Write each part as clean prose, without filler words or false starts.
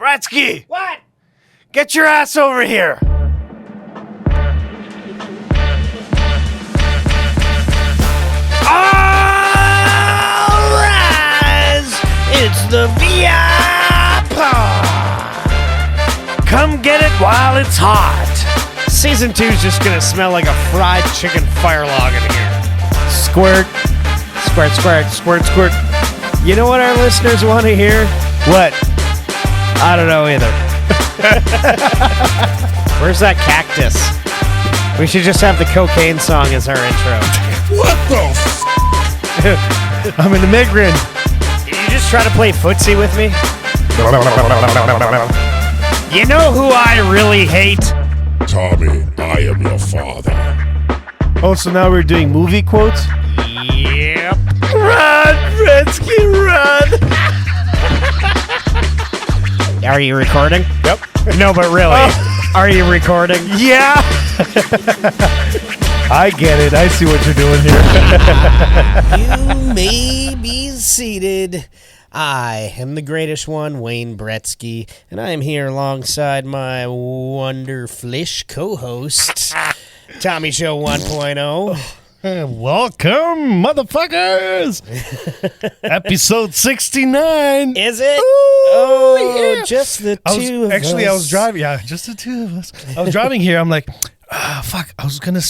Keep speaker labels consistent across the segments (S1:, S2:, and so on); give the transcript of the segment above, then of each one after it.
S1: Bretkzy!
S2: What?
S1: Get your ass over here! All rise! It's the VIPOD! Come get it while it's hot. Season 2 is just gonna smell like a fried chicken fire log in here. Squirt. Squirt, squirt, squirt, squirt. You know what our listeners want to hear? What? I don't know either. Where's that cactus? We should just have the cocaine song as our intro.
S3: What the
S1: I'm in the Migrin. Did you just try to play footsie with me? You know who I really hate?
S3: Tommy, I am your father.
S1: Oh, so now we're doing movie quotes? Yep. Run, Bretkzy, run! Are you recording?
S3: Yep.
S1: No, but really. Are you recording? Yeah. I get it. I see what you're doing here.
S2: You may be seated. I am the greatest one, Wayne Bretkzy, and I am here alongside my wonderflish co-host, Tommy Show 1.0.
S1: Welcome, motherfuckers! Episode 69.
S2: Is it?
S1: Ooh, yeah.
S2: Just the two of us.
S1: Actually, I was driving. Yeah, just the two of us. I was driving here. I'm like, fuck. I was gonna.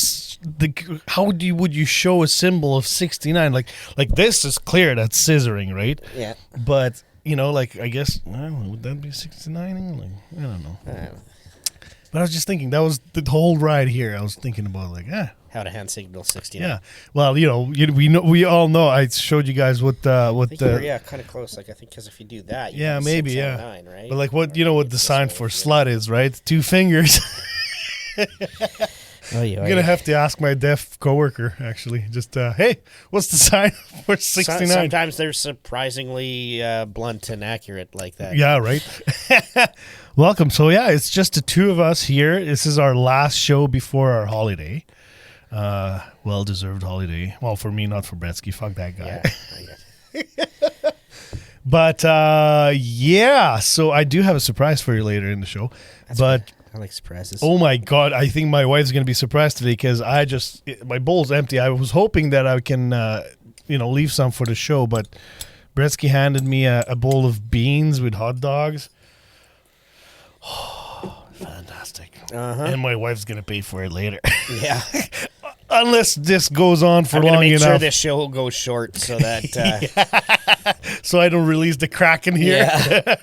S1: How would you show a symbol of 69? Like this is clear. That's scissoring, right?
S2: Yeah.
S1: But you know, like I guess would that be 69? Like, I don't know. But I was just thinking that was the whole ride here. I was thinking about like,
S2: how to hand signal 69.
S1: Yeah. Well, you know, we all know. I showed you guys what
S2: I think you were, kind of close. Like I think because if you do that, you
S1: maybe
S2: 609, right?
S1: But like what what the sign for slut is, right? 2 fingers. I'm gonna have to ask my deaf coworker actually. Just hey, what's the sign for 69?
S2: Sometimes they're surprisingly blunt and accurate like that.
S1: Yeah, right. Welcome. So yeah, it's just the two of us here. This is our last show before our holiday. Well-deserved holiday. Well, for me, not for Bretkzy. Fuck that guy.
S2: Yeah.
S1: But yeah, so I do have a surprise for you later in the show.
S2: That's
S1: but.
S2: good. I like surprises.
S1: Oh my God, I think my wife's going to be surprised today because my bowl's empty. I was hoping that I can, leave some for the show, but Bretkzy handed me a bowl of beans with hot dogs. Oh, fantastic.
S2: Uh-huh.
S1: And my wife's going to pay for it later.
S2: Yeah.
S1: Unless this goes on for long enough. I'm
S2: make sure this show goes short so that...
S1: so I don't release the Kraken here.
S2: Yeah.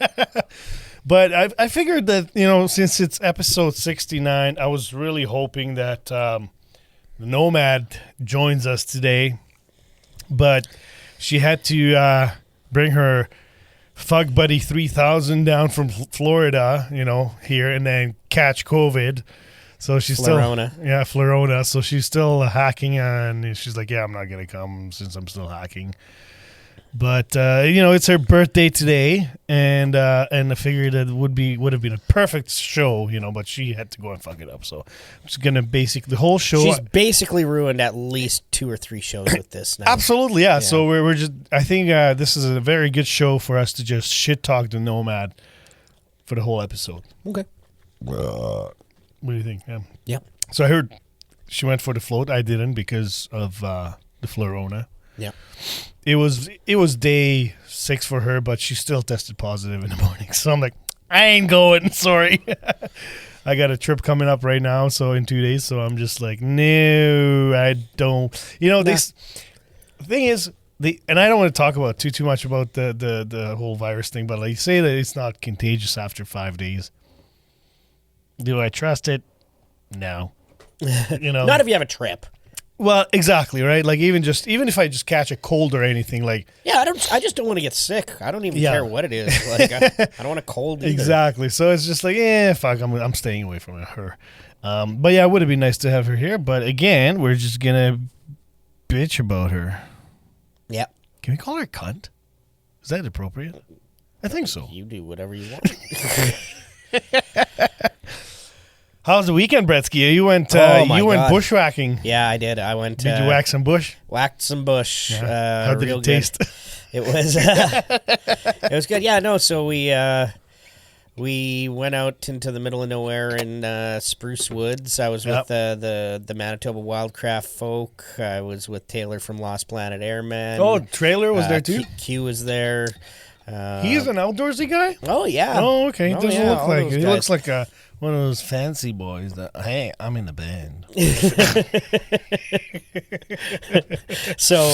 S1: But I figured that, since it's episode 69, I was really hoping that the Nomad joins us today. But she had to bring her Fuck Buddy 3000 down from Florida, here, and then catch COVID. So she's
S2: Florona.
S1: Florona. So she's still hacking, and she's like, yeah, I'm not going to come since I'm still hacking. But it's her birthday today, and I figured it would have been a perfect show, but she had to go and fuck it up. So I'm just gonna the whole show.
S2: She's basically ruined at least 2 or 3 shows with this now.
S1: Absolutely, yeah. So we're just. I think this is a very good show for us to just shit talk the Nomad for the whole episode.
S2: Okay.
S1: What do you think?
S2: Yeah.
S1: So I heard she went for the float. I didn't because of the Florona.
S2: Yeah.
S1: It was day 6 for her, but she still tested positive in the morning. So I'm like, I ain't going. Sorry. I got a trip coming up right now, so in 2 days. So I'm just like, no, I don't. This thing is, and I don't want to talk about too much about the whole virus thing, but like say that it's not contagious after 5 days. Do I trust it? No.
S2: Not if you have a trip.
S1: Well, exactly, right? Like even if I just catch a cold or anything, like
S2: I just don't want to get sick. I don't even care what it is. Like I don't want a cold either.
S1: Exactly. So it's just like, fuck, I'm staying away from her. But yeah, it would have been nice to have her here. But again, we're just gonna bitch about her.
S2: Yeah.
S1: Can we call her a cunt? Is that appropriate? I think so.
S2: You do whatever you want.
S1: How's the weekend, Bretkzy? You went bushwhacking.
S2: Yeah, I did. I went.
S1: Did you whack some bush?
S2: Whacked some bush.
S1: Yeah. How did it taste?
S2: It was. It was good. Yeah. No. So we We went out into the middle of nowhere in Spruce Woods. I was with the Manitoba Wildcraft folk. I was with Taylor from Lost Planet Airmen.
S1: Oh, Trailer was there too?
S2: Q was there.
S1: He's an outdoorsy guy?
S2: Oh, yeah.
S1: Oh, okay. He doesn't look like it. He
S2: guys.
S1: looks like one of those fancy boys that, hey, I'm in the band.
S2: So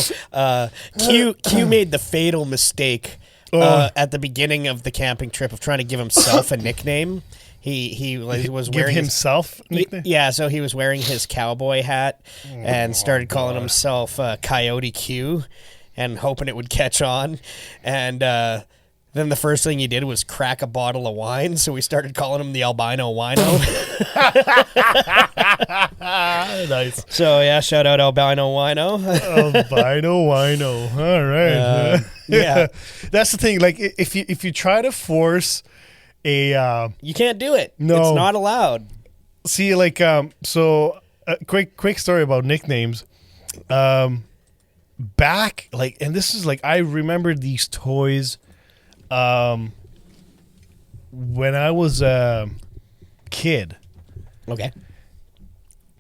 S2: Q made the fatal mistake at the beginning of the camping trip of trying to give himself a nickname. He was wearing
S1: himself nickname?
S2: Yeah, so he was wearing his cowboy hat and started calling himself Coyote Q and hoping it would catch on. And then the first thing he did was crack a bottle of wine, so we started calling him the Albino Wino.
S1: Nice.
S2: So yeah, shout out Albino Wino.
S1: Albino Wino. All right.
S2: Yeah.
S1: That's the thing. Like, if you try to force a
S2: You can't do it.
S1: No.
S2: It's not allowed.
S1: see, like, so quick story about nicknames. Back, like, and this is like, I remember these toys when I was a kid,
S2: Okay.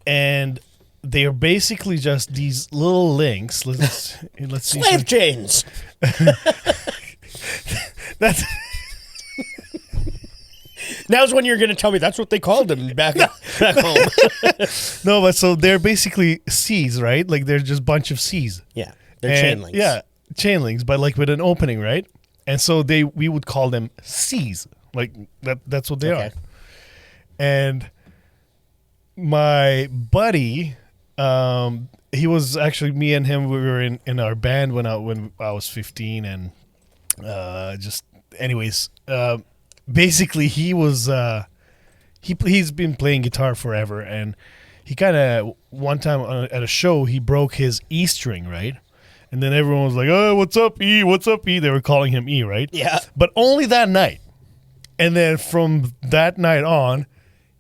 S1: and they are basically just these little links. Let's see.
S2: Slave chains.
S1: That's
S2: Now's when you're going to tell me that's what they called them back home.
S1: no, but so they're basically C's, right? Like, they're just a bunch of C's.
S2: Yeah, they're chain links.
S1: Yeah, chain links, but like with an opening, right? And so we would call them C's. Like, that's what they are. And my buddy, he was actually, me and him, we were in our band when I was 15, and just anyways, basically he was he's been playing guitar forever, and he kind of one time at a show he broke his E string, right? And then everyone was like, "Oh, what's up, E? What's up, E?" They were calling him E, right?
S2: Yeah.
S1: But only that night. And then from that night on,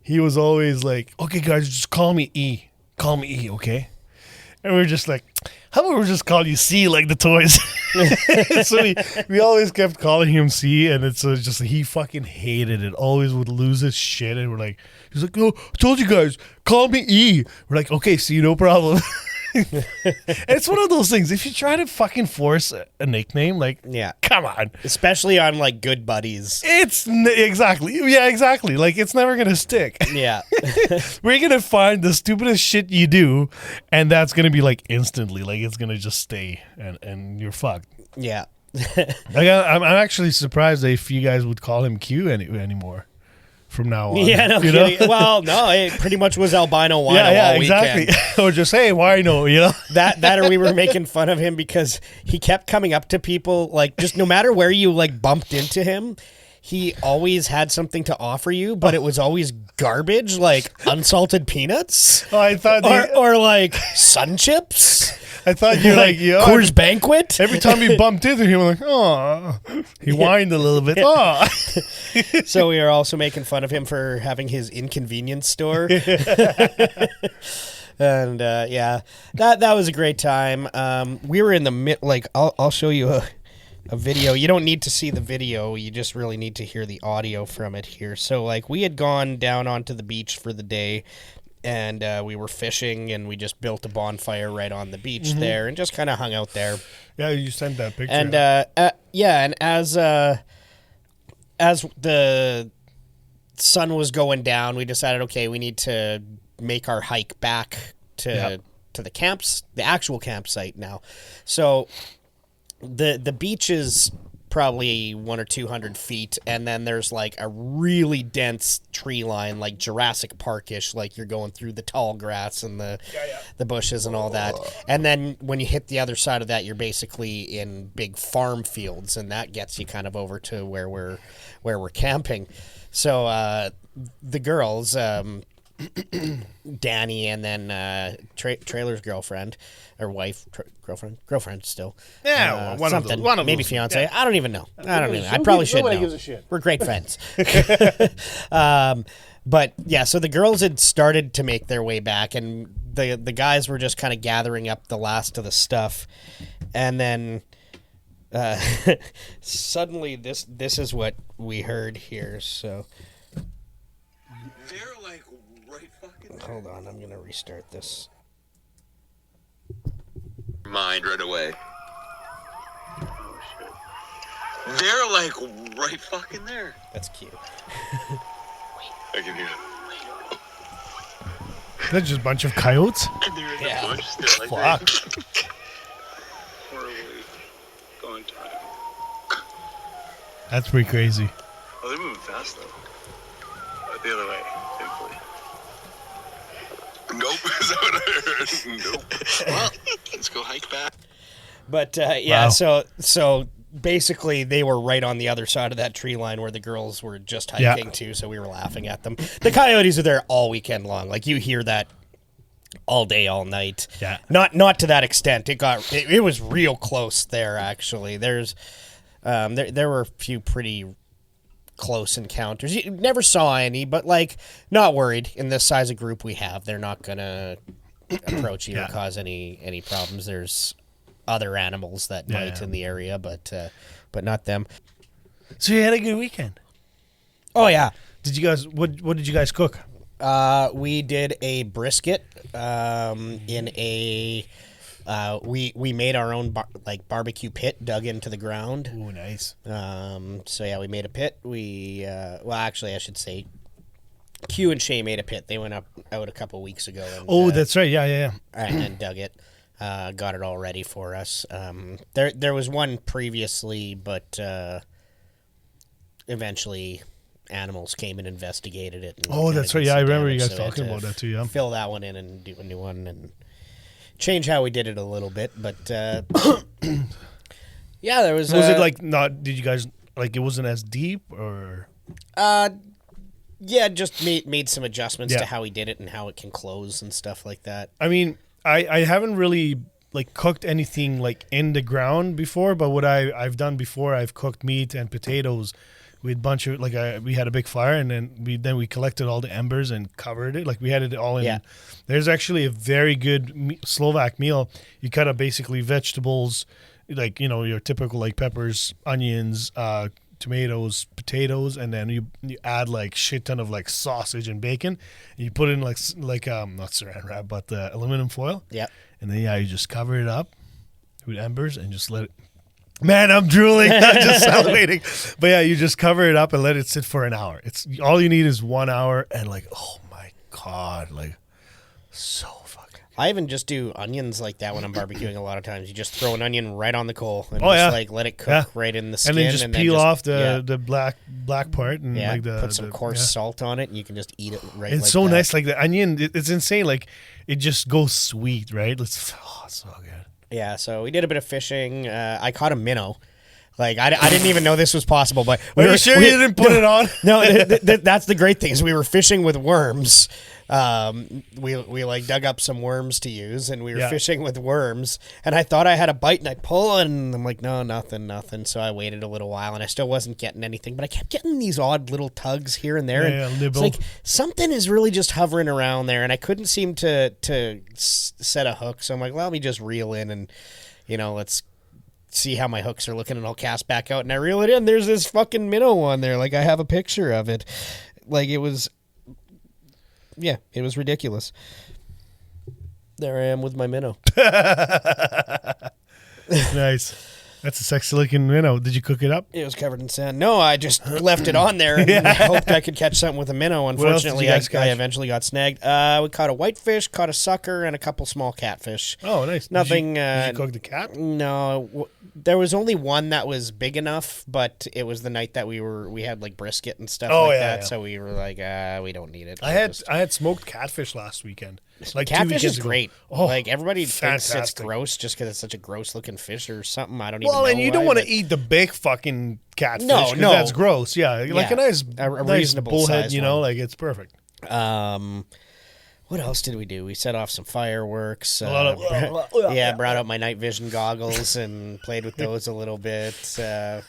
S1: he was always like, "Okay, guys, just call me E. Call me E, okay?" And we were just like, "How about we just call you C like the toys?" So we always kept calling him C, and it's just he fucking hated it. Always would lose his shit, and he's like, "No, I told you guys, call me E." We're like, "Okay, C, no problem." And it's one of those things. If you try to fucking force a nickname, like,
S2: Yeah.
S1: come on.
S2: Especially on like Good Buddies.
S1: Exactly. Like, it's never gonna stick.
S2: Yeah.
S1: We're gonna find the stupidest shit you do, and that's gonna be like instantly, like it's gonna just stay, and you're fucked.
S2: Yeah.
S1: Like, I'm actually surprised if you guys would call him Q anymore from now on.
S2: Yeah, no
S1: you know?
S2: kidding. Well, no, it pretty much was Albino Wino
S1: Yeah,
S2: all
S1: exactly.
S2: weekend.
S1: Or just, hey, Wino, you know?
S2: That or we were making fun of him because he kept coming up to people, like, just no matter where you like bumped into him, he always had something to offer you, but it was always garbage, like unsalted peanuts.
S1: Oh, I thought
S2: or like sun chips.
S1: I thought you were like, yeah.
S2: Coors Banquet.
S1: Every time we bumped into him, I'm like, oh, he whined a little bit. Oh.
S2: So we were also making fun of him for having his inconvenience store. And yeah, that was a great time. We were in the like I'll show you a video. You don't need to see the video. You just really need to hear the audio from it here. So like we had gone down onto the beach for the day, and we were fishing, and we just built a bonfire right on the beach there and just kind of hung out there.
S1: Yeah, you sent that picture.
S2: And yeah, and as the sun was going down, we decided, okay, we need to make our hike back to the actual campsite now. So the beach is probably 100 or 200 feet, and then there's like a really dense tree line, like Jurassic Park-ish, like you're going through the tall grass and the bushes and all that. And then when you hit the other side of that, you're basically in big farm fields, and that gets you kind of over to where we're camping. So the girls, Danny, and then Trailer's girlfriend or wife, girlfriend still.
S1: Yeah, one
S2: something.
S1: of those.
S2: Maybe fiance. Yeah. I don't even know. I probably should know.
S1: Nobody gives a shit.
S2: We're great friends. But yeah, so the girls had started to make their way back, and the guys were just kind of gathering up the last of the stuff, and then Suddenly, this is what we heard here. So
S4: They're like right fucking.
S2: hold on, I'm gonna restart this.
S4: Mind right away. Oh shit. They're like right fucking there.
S2: That's cute.
S4: I can hear it.
S1: That's just a bunch of coyotes.
S4: And they're in
S2: Yeah.
S4: the bush still like
S1: Fuck.
S4: horribly going time.
S1: That's pretty crazy.
S4: Oh, they're moving fast though. The other way, thankfully. Nope. Is that what I heard? Nope. Well, let's go hike back.
S2: But yeah,
S1: Wow.
S2: so basically they were right on the other side of that tree line where the girls were just hiking to, so we were laughing at them. The coyotes are there all weekend long. Like, you hear that all day, all night.
S1: Yeah.
S2: Not to that extent. It was real close there, actually. There's there were a few pretty close encounters. You never saw any, but like, not worried. In this size of group we have, they're not gonna approach you or cause any problems. There's other animals that might in the area, but not them.
S1: So you had a good weekend.
S2: Oh yeah.
S1: Did you guys? What did you guys cook?
S2: We did a brisket in a we made our own barbecue pit dug into the ground.
S1: Oh, nice.
S2: So yeah, we made a pit. We well, actually, I should say, Q and Shay made a pit. They went out a couple weeks ago. And,
S1: That's right. Yeah.
S2: and dug it. Got it all ready for us. There was one previously, but eventually animals came and investigated it. And
S1: Oh, that's right. Yeah, I remember you guys
S2: we had
S1: talking
S2: to
S1: about that too. Yeah.
S2: Fill that one in and do a new one and change how we did it a little bit. But yeah, there was.
S1: Was it like not? Did you guys like? It wasn't as deep, or?
S2: Yeah, just made some adjustments
S1: Yeah.
S2: to how we did it and how it can close and stuff like that.
S1: I mean, I haven't really like cooked anything like in the ground before, but what I've done before, I've cooked meat and potatoes with a bunch of we had a big fire, and then we collected all the embers and covered it. Like, we had it all in.
S2: Yeah.
S1: There's actually a very good Slovak meal. You cut up basically vegetables, like, your typical like peppers, onions, tomatoes, potatoes, and then you add like shit ton of like sausage and bacon. And you put in like not saran wrap, but aluminum foil.
S2: Yep.
S1: And then you just cover it up with embers and just let it. Man, I'm drooling. I'm just salivating. But yeah, you just cover it up and let it sit for an hour. It's all you need is 1 hour, and like, oh my god, like, so fucking.
S2: I even just do onions like that when I'm barbecuing. A lot of times, you just throw an onion right on the coal and like let it cook right in the skin,
S1: and then just peel off the black part and like
S2: put some coarse salt on it, and you can just eat it right.
S1: It's
S2: like
S1: so
S2: that.
S1: nice, like the onion. It's insane. Like, it just goes sweet, right? It's so good.
S2: Yeah, so we did a bit of fishing. I caught a minnow. Like, I didn't even know this was possible, but
S1: Are you sure you didn't put it on?
S2: No, that's the great thing is we were fishing with worms. We like dug up some worms to use, and we were fishing with worms. And I thought I had a bite, and I pull, and I'm like, no, nothing. So I waited a little while, and I still wasn't getting anything. But I kept getting these odd little tugs here and there. And it's like something is really just hovering around there, and I couldn't seem to set a hook. So I'm like, well, let me just reel in, and let's see how my hooks are looking, and I'll cast back out, and I reel it in. There's this fucking minnow on there. Like, I have a picture of it. Like, it was ridiculous. There I am with my minnow.
S1: Nice. That's a sexy looking minnow. Did you cook it up?
S2: It was covered in sand. No, I just left it on there and hoped I could catch something with a minnow. Unfortunately, I eventually got snagged. We caught a whitefish, caught a sucker, and a couple small catfish.
S1: Oh, nice.
S2: Nothing.
S1: Did you cook the cat?
S2: No, there was only one that was big enough, but it was the night that we had like brisket and stuff that. So we were like, we don't need it.
S1: I had smoked catfish last weekend. Like,
S2: catfish is great.
S1: Oh,
S2: like, everybody thinks it's
S1: fantastic.
S2: gross just because it's such a gross looking fish or something. I don't even know.
S1: Well, and you don't
S2: why,
S1: want to eat the big fucking catfish.
S2: No,
S1: 'cause that's gross. Yeah, like a nice
S2: reasonable
S1: bullhead.
S2: size
S1: Like, it's perfect.
S2: What else did we do? We set off some fireworks.
S1: Yeah,
S2: brought out my night vision goggles and played with those a little bit. I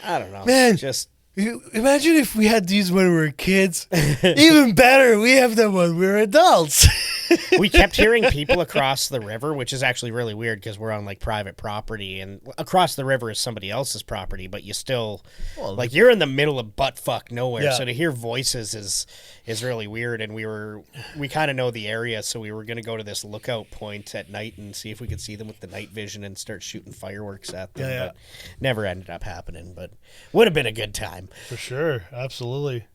S2: don't know.
S1: Man,
S2: just
S1: imagine if we had these when we were kids. Even better, we have them when we're adults.
S2: We kept hearing people across the river, which is actually really weird because we're on like private property, and across the river is somebody else's property, but you still like you're in the middle of buttfuck nowhere.
S1: Yeah.
S2: So to hear voices is really weird. And we kind of know the area, so we were going to go to this lookout point at night and see if we could see them with the night vision and start shooting fireworks at them.
S1: Yeah.
S2: But never ended up happening. But would have been a good time.
S1: For sure. Absolutely.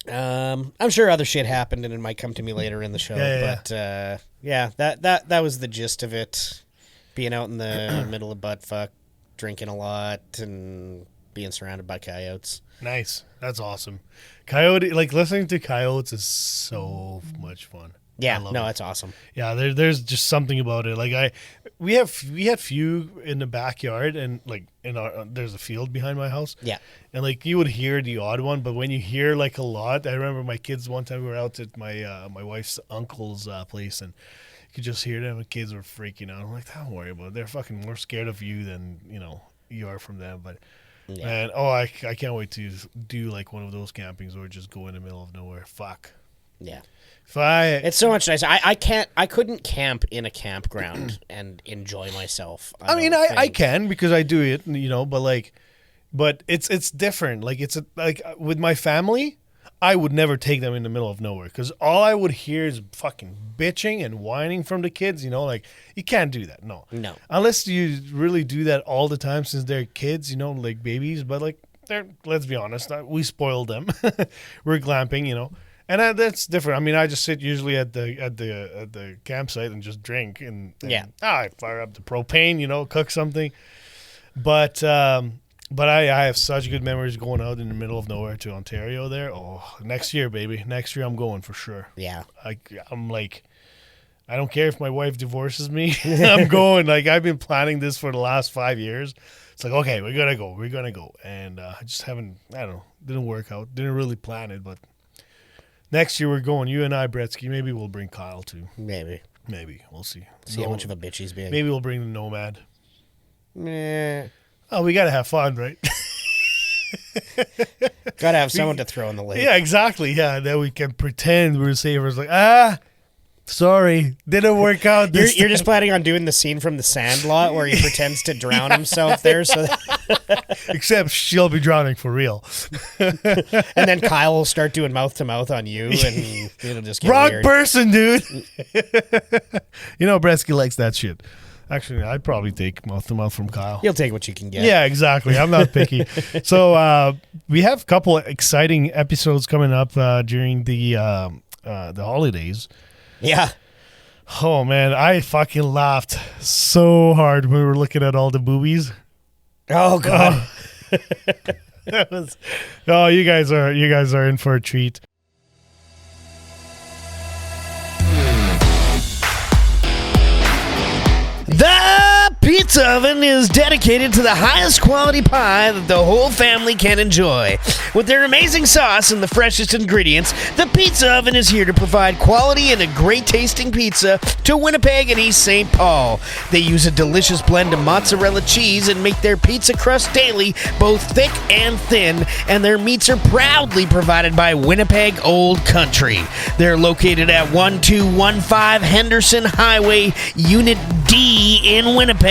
S2: I'm sure other shit happened and it might come to me later in the show. That was the gist of it. Being out in the middle of buttfuck, drinking a lot, and being surrounded by coyotes.
S1: Nice. That's awesome. Coyote, like listening to coyotes is so much fun.
S2: Yeah,
S1: no,
S2: that's awesome.
S1: Yeah, there's just something about it. Like we had few in the backyard, and like there's a field behind my house.
S2: Yeah,
S1: and like you would hear the odd one, but when you hear like a lot, I remember my kids one time we were out at my wife's uncle's place, and you could just hear them. The kids were freaking out. I'm like, don't worry about it. They're fucking more scared of you than you are from them. But man, I can't wait to do like one of those campings or just go in the middle of nowhere. Fuck.
S2: Yeah.
S1: It's
S2: so much nicer. I couldn't camp in a campground and enjoy myself.
S1: I can because I do it, but it's different. Like like with my family, I would never take them in the middle of nowhere because all I would hear is fucking bitching and whining from the kids. Like you can't do that. No, unless you really do that all the time since they're kids. Like babies. But like let's be honest, we spoiled them. We're glamping. And that's different. I just sit usually at the campsite and just drink and I fire up the propane, cook something. But I have such good memories going out in the middle of nowhere to Ontario there. Oh, next year, baby. Next year I'm going for sure. Yeah. I'm like, I don't care if my wife divorces me. I'm going. Like I've been planning this for the last 5 years. It's like, okay, we're going to go. And I just haven't, didn't work out. Didn't really plan it, but next year we're going. You and I, Bretkzy. Maybe we'll bring Kyle too.
S2: Maybe.
S1: We'll see.
S2: See how much of a bitch he's being.
S1: Maybe we'll bring the Nomad.
S2: Meh.
S1: Oh, we got to have fun, right?
S2: Got to have someone to throw in the lake.
S1: Yeah, exactly. Yeah, then we can pretend we're savers. Like, sorry, didn't work out.
S2: You're just planning on doing the scene from The Sandlot where he pretends to drown himself there. So
S1: except she'll be drowning for real.
S2: And then Kyle will start doing mouth-to-mouth on you, and it'll just get
S1: wrong
S2: weird.
S1: person, dude. Bretkzy likes that shit. Actually, I'd probably take mouth-to-mouth from Kyle.
S2: You'll take what you can get.
S1: Yeah, exactly. I'm not picky. So we have a couple of exciting episodes coming up during the holidays.
S2: Yeah.
S1: Oh, man. I fucking laughed so hard when we were looking at all the boobies.
S2: Oh, God.
S1: You guys are in for a treat.
S2: The Pizza Oven is dedicated to the highest quality pie that the whole family can enjoy. With their amazing sauce and the freshest ingredients, the Pizza Oven is here to provide quality and a great tasting pizza to Winnipeg and East St. Paul. They use a delicious blend of mozzarella cheese and make their pizza crust daily, both thick and thin, and their meats are proudly provided by Winnipeg Old Country. They're located at 1215 Henderson Highway, Unit D in Winnipeg.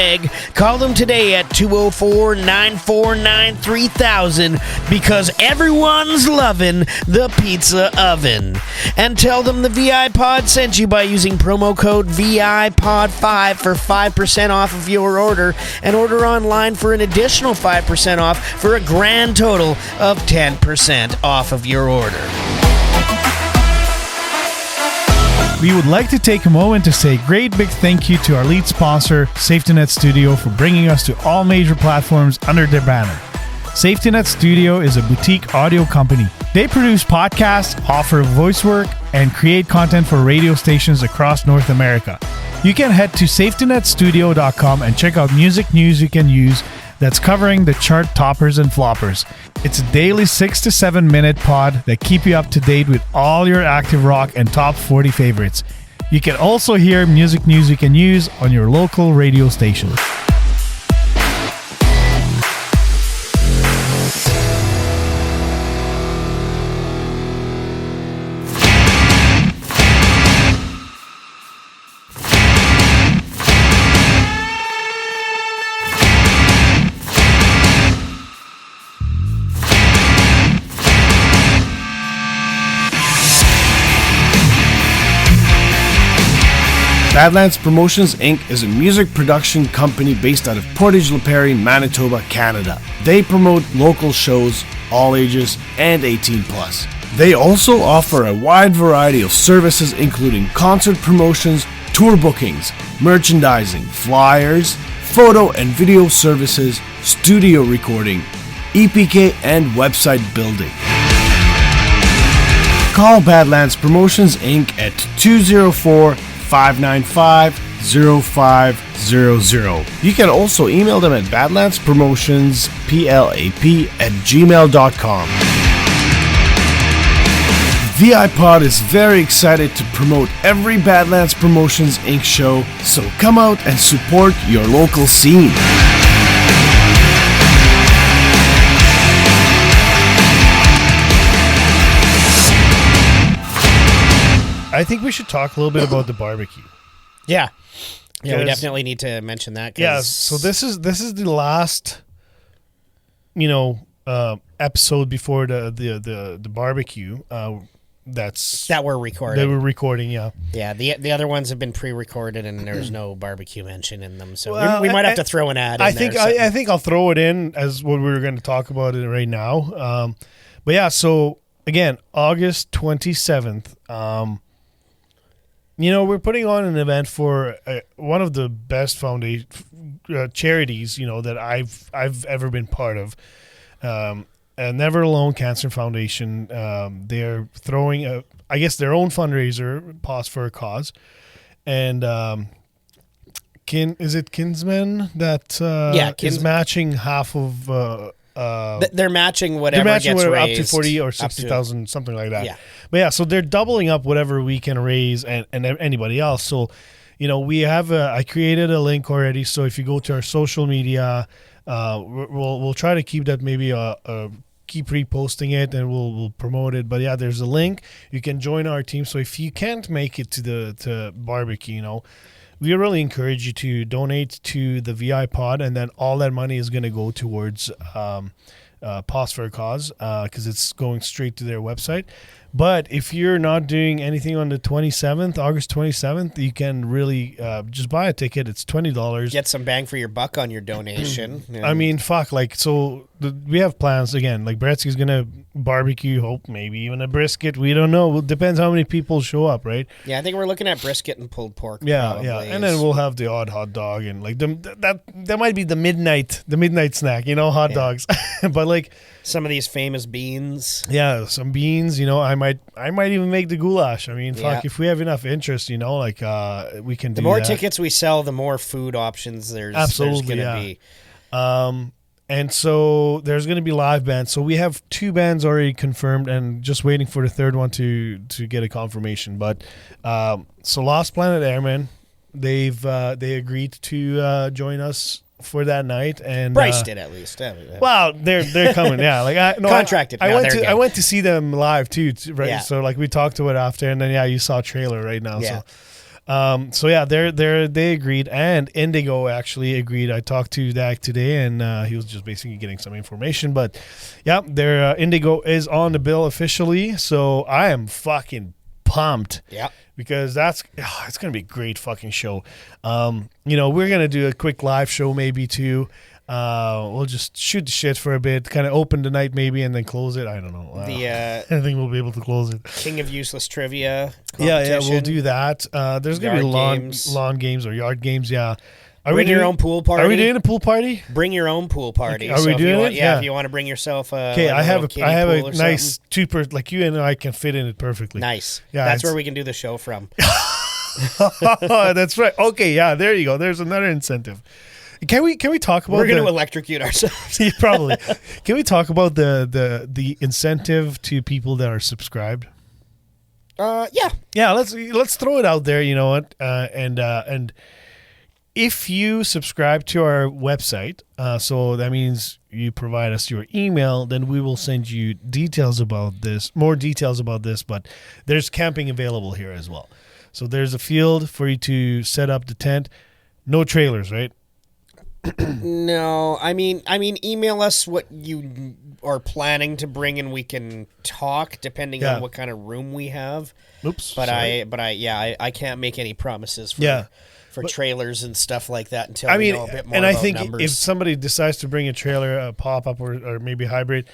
S2: Call them today at 204-949-3000 because everyone's loving the Pizza Oven. And tell them the VIPOD sent you by using promo code VIPOD5 for 5% off of your order, and order online for an additional 5% off for a grand total of 10% off of your order.
S5: We would like to take a moment to say a great big thank you to our lead sponsor, SafetyNet Studio, for bringing us to all major platforms under their banner. SafetyNet Studio is a boutique audio company. They produce podcasts, offer voice work, and create content for radio stations across North America. You can head to safetynetstudio.com and check out music news you can use that's covering the chart toppers and floppers. It's a daily 6 to 7 minute pod that keep you up to date with all your active rock and top 40 favorites. You can also hear music news you can use on your local radio station.
S1: Badlands Promotions Inc. is a music production company based out of Portage La Prairie, Manitoba, Canada. They promote local shows, all ages, and 18 plus. They also offer a wide variety of services including concert promotions, tour bookings, merchandising, flyers, photo and video services, studio recording, EPK, and website building. Call Badlands Promotions Inc. at 204-595-0500. You can also email them at badlandspromotionsplap@gmail.com. VIPOD is very excited to promote every Badlands Promotions Inc. show, so come out and support your local scene. I think we should talk a little bit about the barbecue.
S2: Yeah, we
S1: Because-
S2: definitely need to mention that. 'Cause
S1: Yeah, so this is the last, episode before the barbecue. That
S2: we're
S1: they
S2: recording.
S1: were recording. Yeah,
S2: Yeah, the other ones have been pre-recorded and there's no barbecue mention in them, so
S1: Well,
S2: we might have
S1: I-
S2: to throw an ad.
S1: I
S2: in
S1: think
S2: there or
S1: I think I'll throw it in as what we were going to talk about it right now. But yeah, so again, August 27th. We're putting on an event for one of the best foundation charities, that I've ever been part of. Never Alone Cancer Foundation. They're throwing their own fundraiser, Pause for a Cause, and is it Kinsmen that is matching half of.
S2: they're matching whatever
S1: They're matching
S2: gets
S1: whatever, up
S2: raised.
S1: to 40 or
S2: up to-
S1: 60,000, something like that.
S2: Yeah.
S1: But yeah, so they're doubling up whatever we can raise and anybody else. So, we have I created a link already. So if you go to our social media, we'll try to keep that maybe keep reposting it and we'll promote it. But yeah, there's a link. You can join our team. So if you can't make it to the barbecue, we really encourage you to donate to the VI pod, and then all that money is going to go towards Pause for a Cause because it's going straight to their website. But if you're not doing anything on the 27th, August 27th, you can really just buy a ticket. It's $20.
S2: Get some bang for your buck on your donation.
S1: I mean, fuck, we have plans again. Like Bretkzy's gonna barbecue, hope maybe even a brisket. We don't know. It depends how many people show up, right?
S2: Yeah, I think we're looking at brisket and pulled pork.
S1: Yeah,
S2: probably.
S1: and then we'll have the odd hot dog and that might be the midnight snack, hot dogs. But
S2: some of these famous beans.
S1: yeah, some beans. I might even make the goulash. I mean, fuck,
S2: Yeah.
S1: if we have enough interest, we can do
S2: The more
S1: that.
S2: tickets we sell, the more food options there's
S1: Absolutely,
S2: going to
S1: yeah.
S2: be.
S1: And so there's going to be live bands. So we have 2 bands already confirmed and just waiting for the third one to get a confirmation. But so Lost Planet Airmen, they agreed to join us for that night. And
S2: Bryce did at least.
S1: Well, they're coming. Yeah,
S2: Contracted.
S1: I
S2: No,
S1: went
S2: they're
S1: to
S2: good.
S1: I went to see them live too. Right.
S2: Yeah.
S1: So we talked to it after, and then you saw a trailer right now.
S2: Yeah.
S1: So yeah, they agreed, and Indigo actually agreed. I talked to Dak today, and he was just basically getting some information. But yeah, their Indigo is on the bill officially. So I am fucking pumped.
S2: Yeah.
S1: Because it's gonna be a great fucking show. We're gonna do a quick live show maybe too. We'll just shoot the shit for a bit, kind of open the night maybe, and then close it. I don't know. I think we'll be able to close it.
S2: King of Useless Trivia.
S1: Yeah, we'll
S2: competition.
S1: do that. There's gonna be
S2: Yard
S1: lawn games or yard games. Yeah.
S2: Bring your own pool party.
S1: Are we doing a pool party?
S2: Bring your own pool party.
S1: Are we
S2: if you
S1: doing
S2: want,
S1: it?
S2: Yeah,
S1: Yeah.
S2: if you want to bring yourself a
S1: Okay, I have a
S2: pool or
S1: nice
S2: something.
S1: two-person, like you and I can fit in it perfectly.
S2: Nice.
S1: Yeah,
S2: That's
S1: it's-
S2: where we can do the show from.
S1: That's right. Okay, yeah, there you go. There's another incentive. Can we talk about
S2: We're going to electrocute ourselves.
S1: Yeah, probably. Can we talk about the incentive to people that are subscribed?
S2: Yeah.
S1: Yeah, let's throw it out there. You know what? And if you subscribe to our website, so that means you provide us your email, then we will send you more details about this. But there's camping available here as well. So there's a field for you to set up the tent. No trailers, right?
S2: No, I mean, email us what or planning to bring, and we can talk depending on what kind of room we have.
S1: Oops.
S2: But
S1: sorry.
S2: I can't make any promises for trailers and stuff like that until we know a bit more
S1: and
S2: about
S1: I think
S2: numbers.
S1: if somebody decides to bring a trailer, a pop-up or maybe hybrid,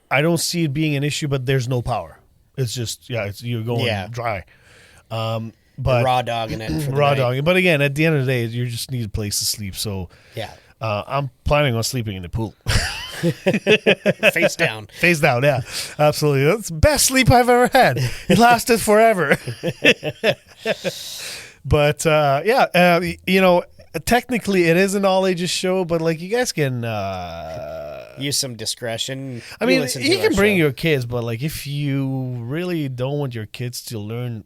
S1: I don't see it being an issue, but there's no power. It's just, you're going dry. But
S2: raw dogging it for the
S1: raw
S2: night.
S1: dogging. But again, at the end of the day, you just need a place to sleep. So I'm planning on sleeping in the pool.
S2: Face down.
S1: Face down, yeah. Absolutely. That's the best sleep I've ever had. It lasted forever. But, technically it is an all-ages show, but, like, you guys can...
S2: use some discretion.
S1: I mean, you can bring your kids, but, like, if you really don't want your kids to learn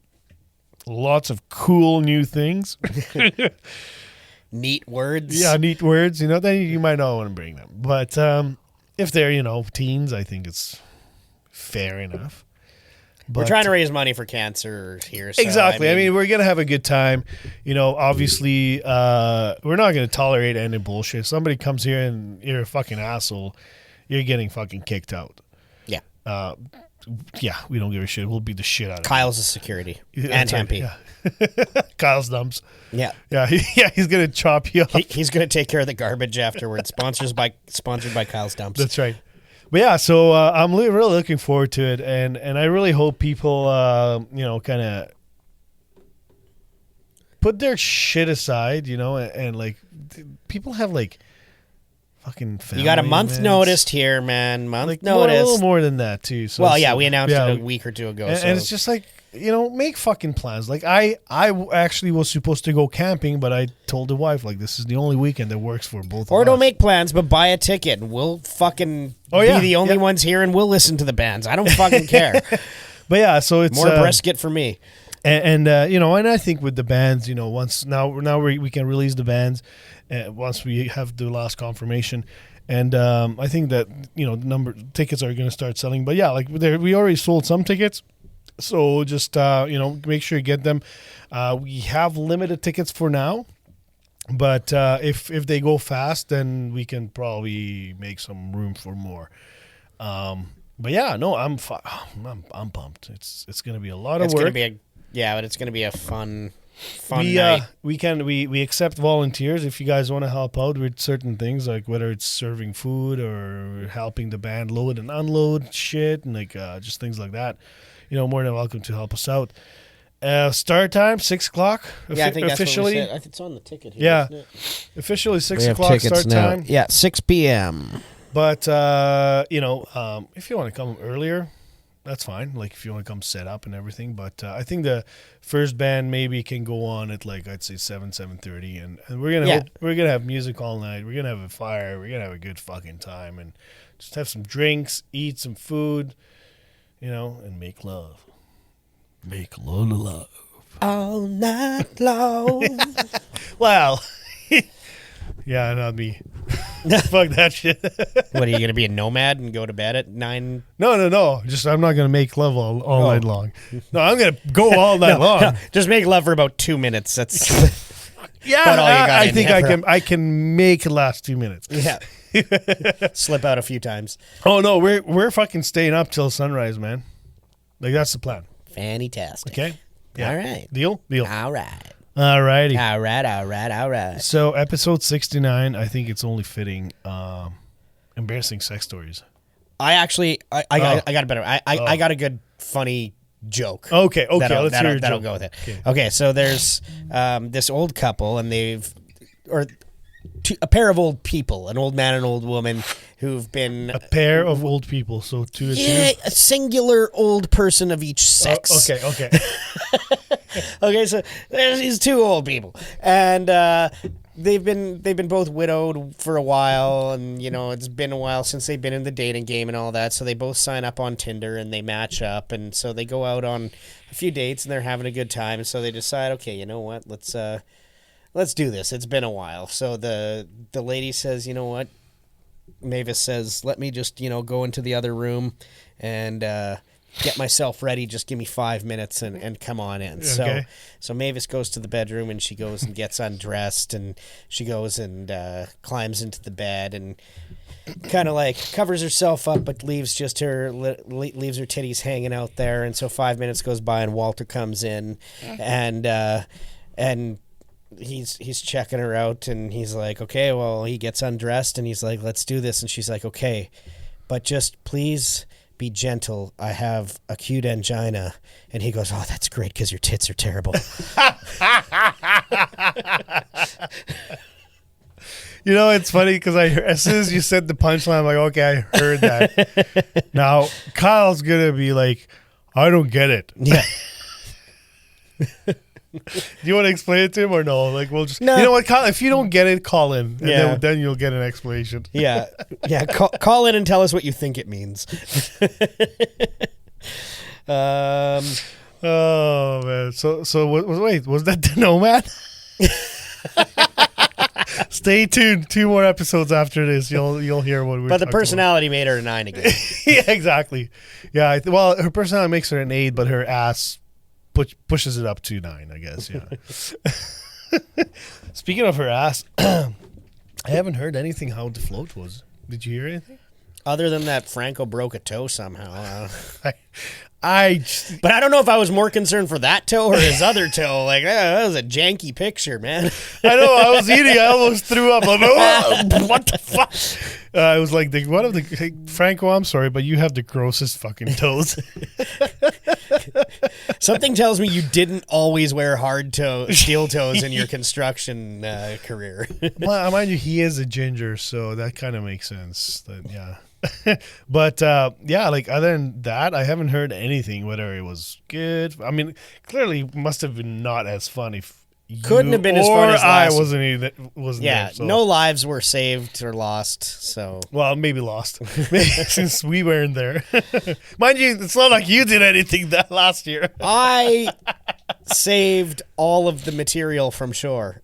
S1: lots of cool new things...
S2: neat words.
S1: Yeah, neat words, then you might not want to bring them. But if they're, teens, I think it's fair enough.
S2: We're trying to raise money for cancer here. So,
S1: exactly. I mean, we're going to have a good time. Obviously, we're not going to tolerate any bullshit. Somebody comes here and you're a fucking asshole, you're getting fucking kicked out.
S2: Yeah.
S1: We don't give a shit. We'll beat the shit out of
S2: Kyle's a security. And Tempe.
S1: Yeah. Kyle's dumps.
S2: Yeah.
S1: Yeah, he's going to chop you up.
S2: He's going to take care of the garbage afterwards. Sponsored by Kyle's Dumps.
S1: That's right. But yeah, so I'm really looking forward to it, and I really hope people, kind of put their shit aside, and like people have like fucking family.
S2: You got a month
S1: events.
S2: notice here, man. Notice.
S1: A little more than that too. So
S2: we announced it a week or two ago.
S1: And it's just like, make fucking plans. Like I actually was supposed to go camping, but I told the wife, like, this is the only weekend that works for both of us.
S2: Or don't make plans, but buy a ticket, and we'll fucking be the only ones here, and we'll listen to the bands. I don't fucking care.
S1: But yeah, so it's
S2: more brisket for me.
S1: And and I think with the bands, once now we can release the bands once we have the last confirmation. And I think that tickets are going to start selling. But yeah, like we already sold some tickets. So just, make sure you get them. We have limited tickets for now, but if they go fast, then we can probably make some room for more. But yeah, no, I'm pumped. It's going to be a lot of work.
S2: But it's going to be a fun night.
S1: We accept volunteers if you guys want to help out with certain things, like whether it's serving food or helping the band load and unload shit and like just things like that. More than welcome to help us out. Start time, 6 o'clock.
S2: Yeah, I think that's
S1: officially.
S2: what we said. I think it's on the ticket here,
S1: Yeah,
S2: isn't it?
S1: officially 6 o'clock start time.
S2: Yeah, 6 p.m.
S1: But if you want to come earlier, that's fine. Like if you want to come set up and everything. But I think the first band maybe can go on at like I'd say 7:30, and we're gonna have music all night. We're gonna have a fire. We're gonna have a good fucking time and just have some drinks, eat some food. And make love. Make love.
S2: All night long.
S1: Well, yeah, not me. Fuck that shit.
S2: What, are you going to be a nomad and go to bed at 9?
S1: No. Just I'm not going to make love all night long. No, I'm going to go all night long.
S2: No, just make love for about 2 minutes. That's
S1: yeah,
S2: about all you got
S1: I think I can make it last 2 minutes.
S2: Yeah. Slip out a few times.
S1: Oh no, we're fucking staying up till sunrise, man. Like that's the plan.
S2: Fantastic.
S1: Okay. Yeah.
S2: All right.
S1: Deal.
S2: All right.
S1: Alrighty.
S2: All right.
S1: So episode 69, I think it's only fitting. Embarrassing sex stories.
S2: I actually I got a better. I got a good funny joke.
S1: Okay. Let's hear your
S2: that'll
S1: joke.
S2: go with it. Okay. So there's this old couple, and a pair of old people, an old man and an old woman, who've been
S1: a pair of old people. So two.
S2: A singular old person of each sex.
S1: Okay.
S2: Okay, so there's these two old people, and they've been both widowed for a while, and it's been a while since they've been in the dating game and all that. So they both sign up on Tinder and they match up, and so they go out on a few dates and they're having a good time. And so they decide, okay, you know what, let's do this. It's been a while. So the lady says, you know what, Mavis says, let me just go into the other room and get myself ready. Just give me 5 minutes and come on in.
S1: Okay.
S2: So Mavis goes to the bedroom and she goes and gets undressed and she goes and climbs into the bed and kind of like covers herself up, but leaves her titties hanging out there. And so 5 minutes goes by and Walter comes in and he's checking her out and he's like, okay, well, he gets undressed and he's like, let's do this. And she's like, okay, but just please be gentle. I have acute angina. And he goes, oh, that's great because your tits are terrible.
S1: You know, it's funny because as soon as you said the punchline, I'm like, okay, I heard that. Now, Kyle's going to be like, I don't get it.
S2: Yeah.
S1: Do you want to explain it to him or no? Like, we'll just,
S2: No.
S1: You know what, Kyle, if you don't get it, call in. And
S2: Yeah.
S1: then you'll get an explanation.
S2: Yeah. Call in and tell us what you think it means.
S1: Oh, man. So wait, was that the Nomad? Stay tuned. 2 more episodes after this. You'll hear what we're
S2: But the
S1: talking
S2: personality made her a 9 again.
S1: Yeah, exactly. Yeah, well, her personality makes her an 8, but her ass pushes it up to 9, I guess. Yeah. Speaking of her ass, I haven't heard anything how the float was. Did you hear anything?
S2: Other than that, Franco broke a toe somehow.
S1: But
S2: I don't know if I was more concerned for that toe or his other toe. Like, that was a janky picture, man.
S1: I know, I was eating, I almost threw up. I'm like, "Oh, what the fuck?" I was like, hey, Franco, I'm sorry, but you have the grossest fucking toes.
S2: Something tells me you didn't always wear steel toes in your construction career.
S1: Well, mind you, he is a ginger, so that kind of makes sense. Yeah. But yeah, like other than that, I haven't heard anything whether it was good. I mean, clearly must have been not as fun if
S2: Couldn't have been as fun as
S1: I
S2: last.
S1: wasn't
S2: Yeah,
S1: there. So.
S2: no lives were saved or lost. So
S1: Well, maybe lost since we weren't there. Mind you, it's not like you did anything that last year.
S2: I saved all of the material from shore.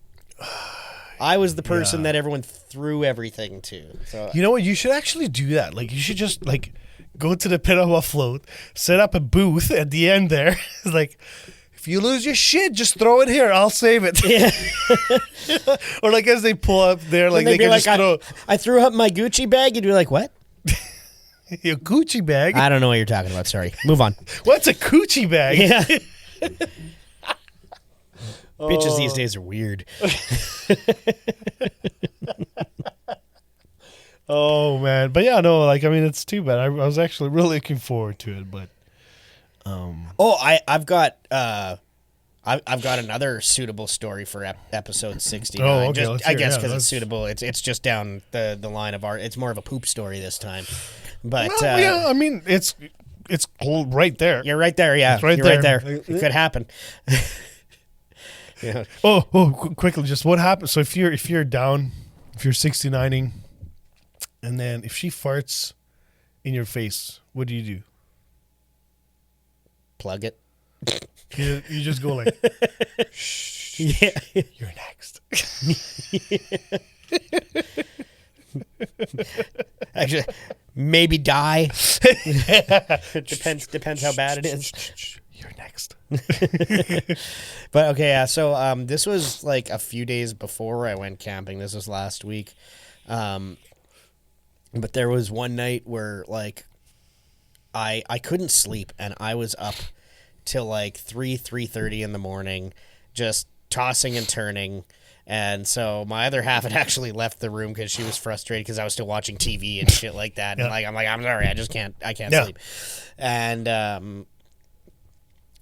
S2: I was the person that everyone threw everything to. So
S1: You know what? You should actually do that. Like, you should just like go to the pit of a float, set up a booth at the end there. It's like, if you lose your shit, just throw it here. I'll save it.
S2: yeah.
S1: Or like as they pull up there, like
S2: And they'd
S1: they
S2: be
S1: can
S2: like,
S1: just throw
S2: I threw up my Gucci bag. You'd be like, what?
S1: your Gucci bag.
S2: I don't know what you're talking about. Sorry. Move on.
S1: What's a Gucci bag?
S2: Yeah. Bitches these days are weird.
S1: Oh man, but yeah, no, like I mean, it's too bad. I was actually really looking forward to it, but
S2: I've got another suitable story for episode 69.
S1: Oh, okay, let's
S2: I
S1: hear it.
S2: guess
S1: Yeah,
S2: because
S1: that's-
S2: it's suitable. It's just down the line of art. It's more of a poop story this time. But
S1: well, yeah, I mean, it's right there.
S2: you're right there. Yeah,
S1: It's right
S2: you're right
S1: there.
S2: there. It could happen. Yeah.
S1: Quickly, just what happens? So if you're 69ing, and then if she farts in your face, what do you do?
S2: Plug it.
S1: You just go like, shh,
S2: Yeah.
S1: you're next.
S2: Actually, maybe die. Depends how bad it is.
S1: You're next.
S2: But okay, yeah. So this was like a few days before I went camping. This was last week. But there was one night where like I couldn't sleep and I was up till like 3:30 in the morning, just tossing and turning. And so my other half had actually left the room because she was frustrated because I was still watching TV and shit like that. And I'm sorry, I can't sleep. And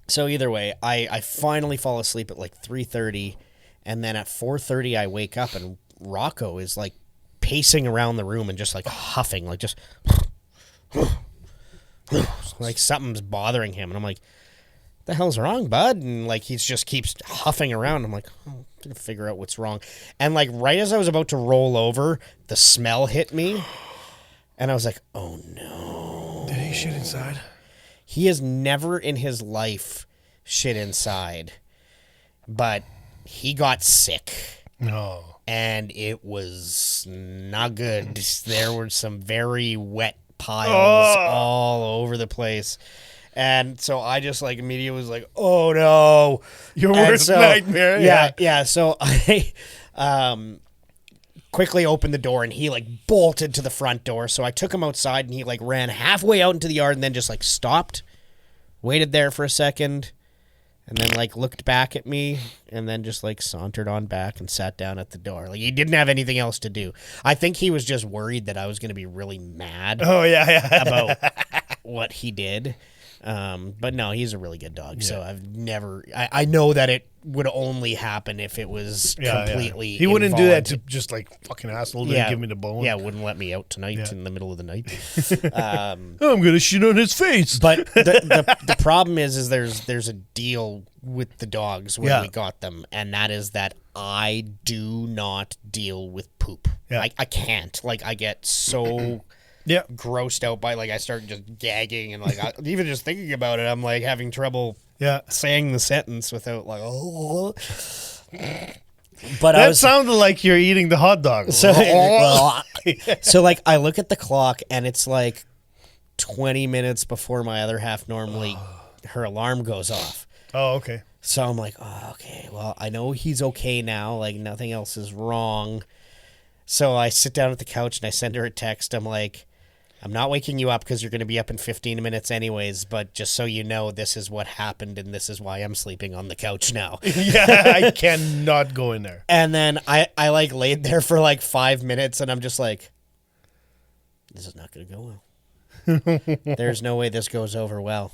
S2: so either way, I finally fall asleep at like 3:30, and then at 4:30 I wake up and Rocco is like pacing around the room and just like huffing, like just like something's bothering him, and I'm like, "The hell's wrong, bud?" And like he just keeps huffing around. I'm like, "Oh, I'm gonna figure out what's wrong." And like right as I was about to roll over, the smell hit me, and I was like, "Oh no!"
S1: Did he shit inside?
S2: He has never in his life shit inside, but he got sick.
S1: No.
S2: And it was not good. There were some very wet piles all over the place. And so I just like immediately was like, oh no.
S1: Your
S2: And
S1: worst
S2: so-
S1: nightmare.
S2: Yeah. So I quickly opened the door and he like bolted to the front door. So I took him outside and he like ran halfway out into the yard and then just like stopped, waited there for a second, and then like looked back at me and then just like sauntered on back and sat down at the door. Like he didn't have anything else to do. I think he was just worried that I was going to be really mad
S1: Oh yeah.
S2: about what he did. But no, he's a really good dog. So I know that it would only happen if it was completely
S1: He wouldn't do that to
S2: involuntary.
S1: just like fucking asshole and give me the bone.
S2: Yeah, wouldn't let me out tonight in the middle of the night.
S1: I'm gonna shit on his face.
S2: But the problem is there's a deal with the dogs when we got them, and that is that I do not deal with poop.
S1: Yeah.
S2: I can't. Like I get so grossed out by like I start just gagging and like even just thinking about it, I'm like having trouble saying the sentence without like oh. But
S1: That sounded like you're eating the hot dog.
S2: So like I look at the clock and it's like 20 minutes before my other half normally her alarm goes off.
S1: Oh, okay.
S2: So I'm like, oh, okay, well, I know he's okay now. Like nothing else is wrong. So I sit down at the couch and I send her a text. I'm like, I'm not waking you up because you're going to be up in 15 minutes anyways, but just so you know, this is what happened and this is why I'm sleeping on the couch now.
S1: Yeah, I cannot go in there.
S2: And then I like laid there for like 5 minutes and I'm just like, this is not going to go well. There's no way this goes over well.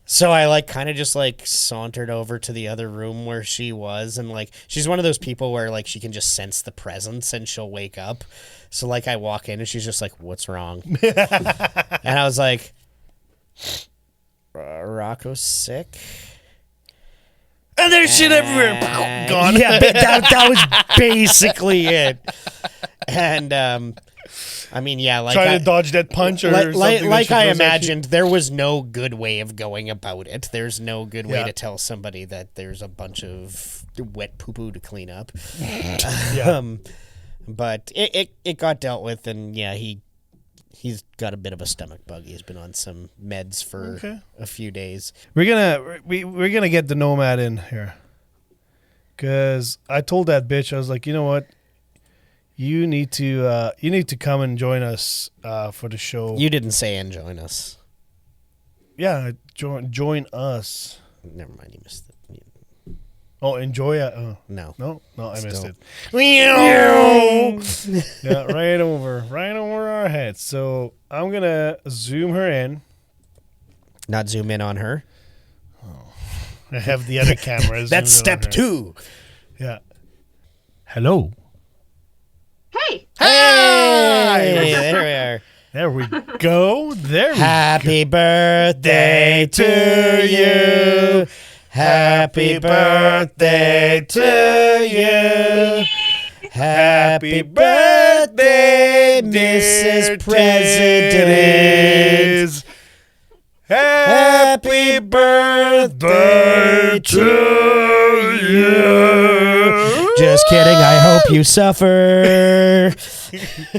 S2: So I like kind of just like sauntered over to the other room where she was, and like she's one of those people where like she can just sense the presence and she'll wake up. So like I walk in and she's just like, "What's wrong?" And I was like, "Rocco's sick."
S1: And there's shit everywhere. Gone.
S2: Yeah, that was basically it. And I mean, yeah, like
S1: trying to dodge that punch or something.
S2: Like I imagined, there was no good way of going about it. There's no good way to tell somebody that there's a bunch of wet poo-poo to clean up. But it got dealt with, and yeah, he's got a bit of a stomach bug. He's been on some meds for a few days.
S1: We're gonna get the Nomad in here, because I told that bitch, I was like, you know what? You need to come and join us for the show.
S2: You didn't say and join us.
S1: Yeah, join us.
S2: Never mind, you missed it.
S1: Oh, enjoy it. Oh.
S2: No,
S1: I missed it. Yeah, right over our heads. So I'm gonna zoom her in.
S2: Not zoom in on her.
S1: I have the other cameras.
S2: That's step 2.
S1: Yeah. Hello.
S2: Hey, there we are.
S1: There we go.
S2: Happy birthday to you. Happy birthday to you. Happy birthday, Mrs. President.
S1: Happy birthday to you.
S2: Just kidding. I hope you suffer.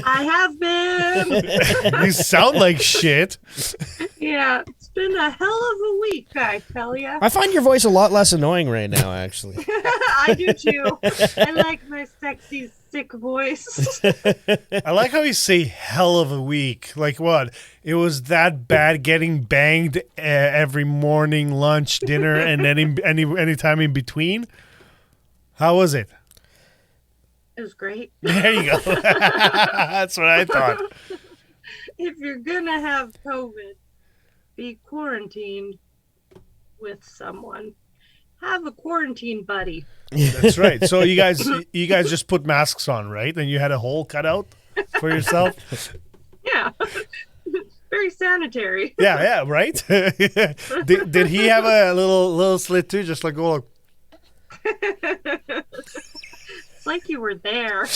S6: I have been.
S1: You sound like shit.
S6: Yeah, it's been a hell of a week, I tell ya.
S2: I find your voice a lot less annoying right now, actually.
S6: I do too. I like my sexy, sick voice.
S1: I like how you say hell of a week. Like what? It was that bad getting banged every morning, lunch, dinner, and any time in between? How was it?
S6: It was great.
S1: There you go. That's what I thought.
S6: If you're gonna have COVID, be quarantined with someone. Have a quarantine buddy.
S1: That's right. So you guys just put masks on, right? And you had a hole cut out for yourself?
S6: Yeah. Very sanitary.
S1: Yeah, right? did he have a little slit too? Just like go
S6: It's like you were there.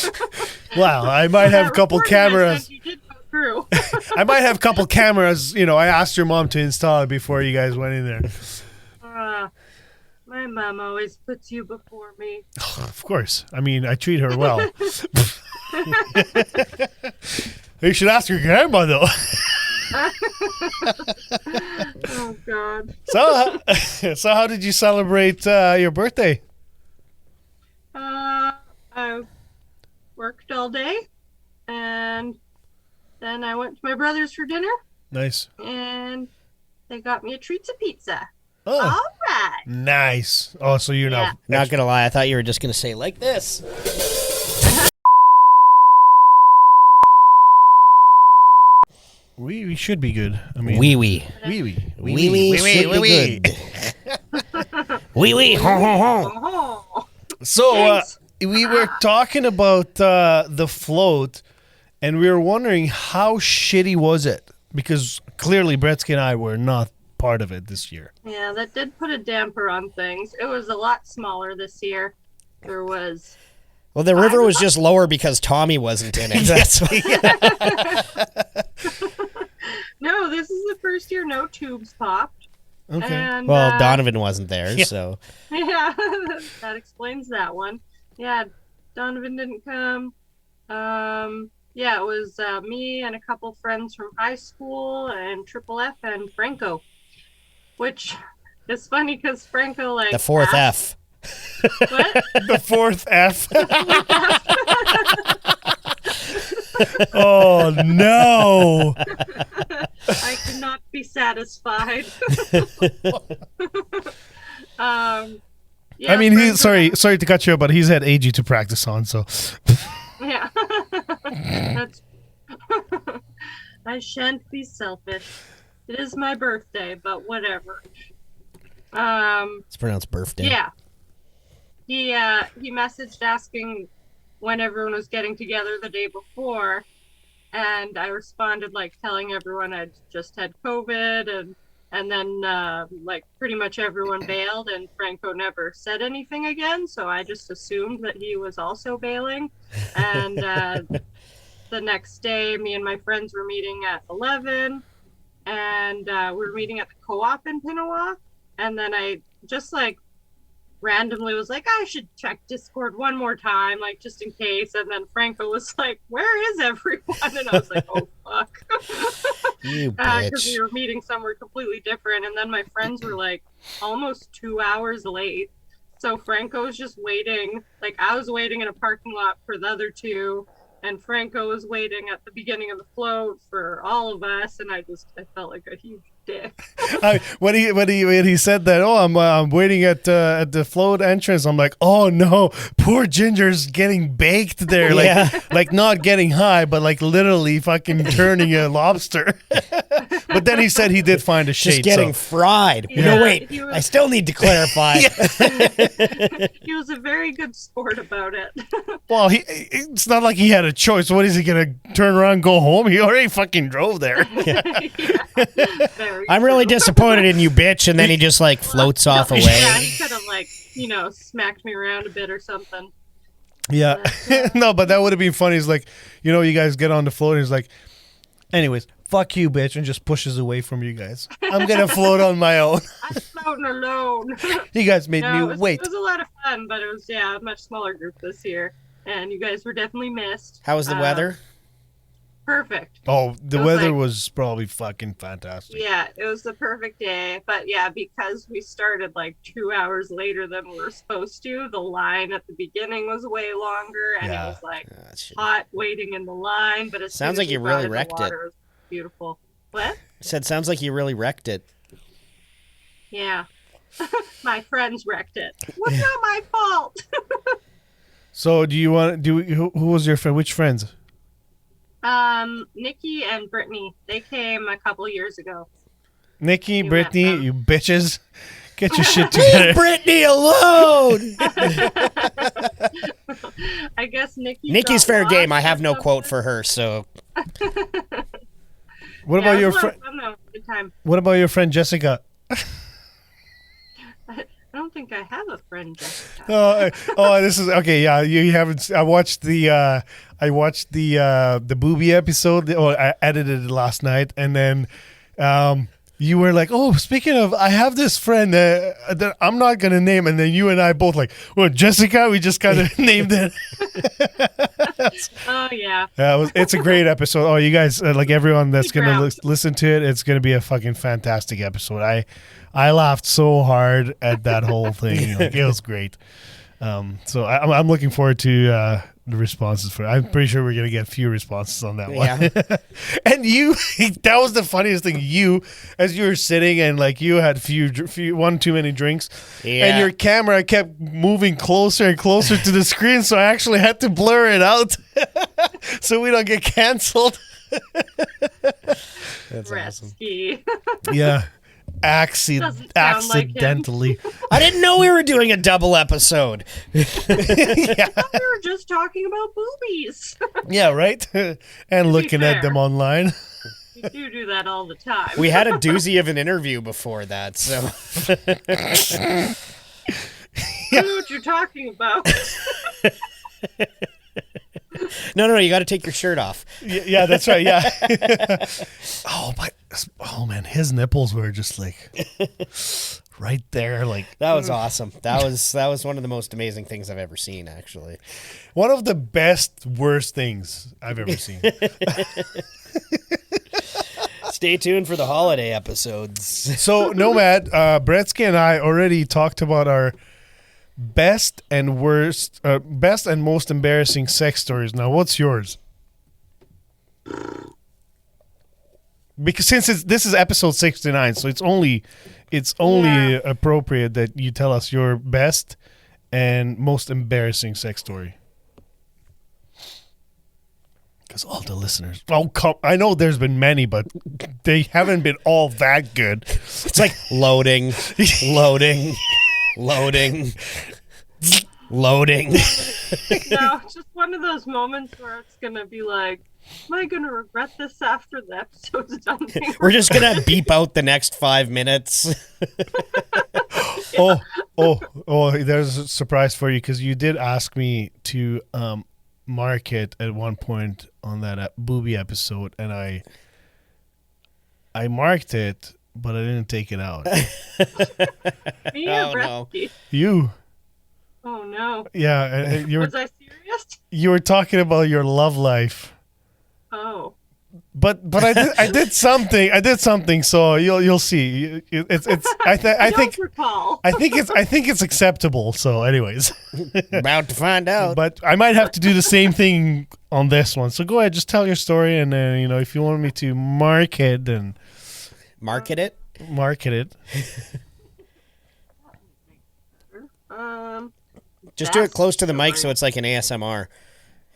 S1: Wow, I might have a couple cameras.
S6: You did go through.
S1: I might have a couple cameras. You know, I asked your mom to install it before you guys went in there.
S6: My mom always puts you before me.
S1: Of course. I mean, I treat her well. You should ask your grandma, though.
S6: Oh, God.
S1: So how did you celebrate your birthday?
S6: I worked all day, and then I went to my brother's for dinner,
S1: Nice.
S6: and they got me a treats of pizza.
S1: Oh,
S6: All right.
S1: nice. Oh, so you're
S6: Yeah.
S2: Not gonna lie, I thought you were just gonna say like this.
S1: We should be good. I mean,
S2: Wee wee.
S1: wee.
S2: Wee wee should be good. Wee wee. Ho ho ho.
S6: Oh,
S1: So
S6: Thanks.
S1: we were talking about the float, and we were wondering how shitty was it, because clearly Bretkzy and I were not part of it this year.
S6: yeah, that did put a damper on things. It was a lot smaller this year. There was.
S2: Well, the river was just lower because Tommy wasn't in it. That's why.
S6: No, this is the first year no tubes popped.
S1: Okay.
S6: And,
S2: Well, Donovan wasn't there, so.
S6: Yeah, that explains that one. Yeah, Donovan didn't come. Yeah, it was me and a couple friends from high school and Triple F and Franco, which is funny because Franco like
S2: The fourth
S6: asked-
S2: F.
S6: What?
S1: The fourth F. Oh no!
S6: I could not be satisfied. Yeah,
S1: I mean,
S6: Franco-
S1: sorry to cut you off, but he's had AG to practice on, so
S6: Yeah. That's I shan't be selfish. It is my birthday, but whatever.
S2: It's pronounced birthday.
S6: Yeah. He messaged asking when everyone was getting together the day before, and I responded like telling everyone I'd just had COVID, and then like pretty much everyone bailed, and Franco never said anything again, so I just assumed that he was also bailing. And the next day, me and my friends were meeting at 11, and we were meeting at the co-op in Pinawa, and then I just like randomly was like, I should check Discord one more time, like just in case. And then Franco was like, where is everyone? And I was like, oh fuck.
S2: You
S6: Because
S2: bitch.
S6: we were meeting somewhere completely different. And then my friends were like almost 2 hours late. So Franco was just waiting. Like I was waiting in a parking lot for the other two, and Franco was waiting at the beginning of the float for all of us. And I felt like a huge dick.
S1: when he said that, oh, I'm waiting at the float entrance, I'm like, oh no, poor Ginger's getting baked there, like
S2: Yeah.
S1: like not getting high, but like literally fucking turning a lobster. But then he said he did find a shade.
S2: Just getting
S1: so.
S2: fried.
S6: Yeah,
S2: No, wait.
S6: he was-
S2: I still need to clarify.
S6: He was a very good sport about it.
S1: Well, it's not like he had a choice. What is he gonna turn around and go home? He already fucking drove there.
S6: Very
S2: I'm really
S6: true.
S2: disappointed in you, bitch. And then he just like floats off away.
S6: Yeah, he could have like, smacked me around a bit or something.
S1: Yeah. No, but that would have been funny. It's like, you guys get on the float and he's like, anyways, fuck you, bitch, and just pushes away from you guys. I'm going to float on my own.
S6: I'm floating alone.
S1: You guys made
S6: No,
S1: me wait.
S6: It was a lot of fun, but it was, a much smaller group this year. And you guys were definitely missed.
S2: How was the weather?
S6: Perfect.
S1: Oh, the
S6: it was
S1: weather
S6: like-
S1: was probably fucking fantastic.
S6: Yeah, it was the perfect day. But yeah, because we started like 2 hours later than we were supposed to, the line at the beginning was way longer, and
S1: Yeah.
S6: it was like
S2: Ah, shit.
S6: hot waiting in the line. But as
S2: Sounds
S6: soon
S2: like
S6: as
S2: you
S6: we got
S2: really
S6: in the
S2: wrecked it.
S6: water, was beautiful. What?
S2: Said sounds like you really wrecked it.
S6: Yeah. My friends wrecked it. Was not my fault.
S1: So do you want to who was your friend? Which friends?
S6: Nikki and Brittany, they came a couple years ago.
S1: Nikki,
S6: You met
S1: Brittany,
S6: them.
S1: you bitches. Get your shit together.
S2: Brittany alone.
S6: I guess
S2: Nikki's
S6: got
S2: fair
S6: lost
S2: game. I
S6: or
S2: have no quote
S6: something.
S2: for her, so
S1: What
S6: Yeah,
S1: about
S6: it
S1: your
S6: was a lot
S1: friend?
S6: of fun, though. Good time.
S1: What about your friend Jessica?
S6: I don't think I have a friend, Jessica.
S1: This is okay. Yeah, you haven't. I watched the booby episode. Oh, I edited it last night, and then you were like, oh, speaking of, I have this friend that I'm not going to name. And then you and I both like, well, Jessica, we just kind of named it.
S6: Oh, yeah.
S1: Yeah, it's a great episode. Oh, you guys, like everyone that's going to listen to it, it's going to be a fucking fantastic episode. I laughed so hard at that whole thing. Like, it was great. So I'm looking forward to the responses for it. I'm pretty sure we're going to get a few responses on that one.
S2: Yeah.
S1: And you, that was the funniest thing. You, as you were sitting and like you had one too many drinks, and your camera kept moving closer and closer to the screen, so I actually had to blur it out so we don't get canceled.
S2: That's awesome.
S6: Bretkzy.
S1: Yeah.
S6: Accidentally.
S2: I didn't know we were doing a double episode.
S6: We were just talking about boobies.
S1: Yeah, right? And looking at them online.
S6: We do that all the time.
S2: We had a doozy of an interview before that, so.
S6: I know what you're talking about.
S2: No, you got to take your shirt off.
S1: Yeah, that's right. Yeah. Oh man, his nipples were just like right there. Like
S2: That was awesome. That was one of the most amazing things I've ever seen, actually.
S1: one of the best, worst things I've ever seen.
S2: Stay tuned for the holiday episodes.
S1: So, Nomad, Bretkzy and I already talked about our best and most embarrassing sex stories. Now, what's yours? Because since this is episode 69, so it's only appropriate that you tell us your best and most embarrassing sex story. Because all the listeners, I know there's been many, but they haven't been all that good.
S2: It's like loading.
S6: No, it's just one of those moments where it's going to be like, am I going to regret this after the episode's done?
S2: We're just going to beep out the next 5 minutes.
S1: Oh, there's a surprise for you because you did ask me to mark it at one point on that booby episode, and I marked it, but I didn't take it out.
S6: Me or Bretkzy?
S2: No.
S1: You.
S6: Oh, no.
S1: Yeah.
S6: Was I serious?
S1: You were talking about your love life.
S6: Oh.
S1: But I did something. So you'll see. I think
S6: recall.
S1: I think it's acceptable. So, anyways,
S2: About to find out.
S1: but I might have to do the same thing on this one. So go ahead, just tell your story, and then if you want me to mark it, then
S2: Market it?
S1: market it.
S2: Just do it close to the mic so it's like an ASMR.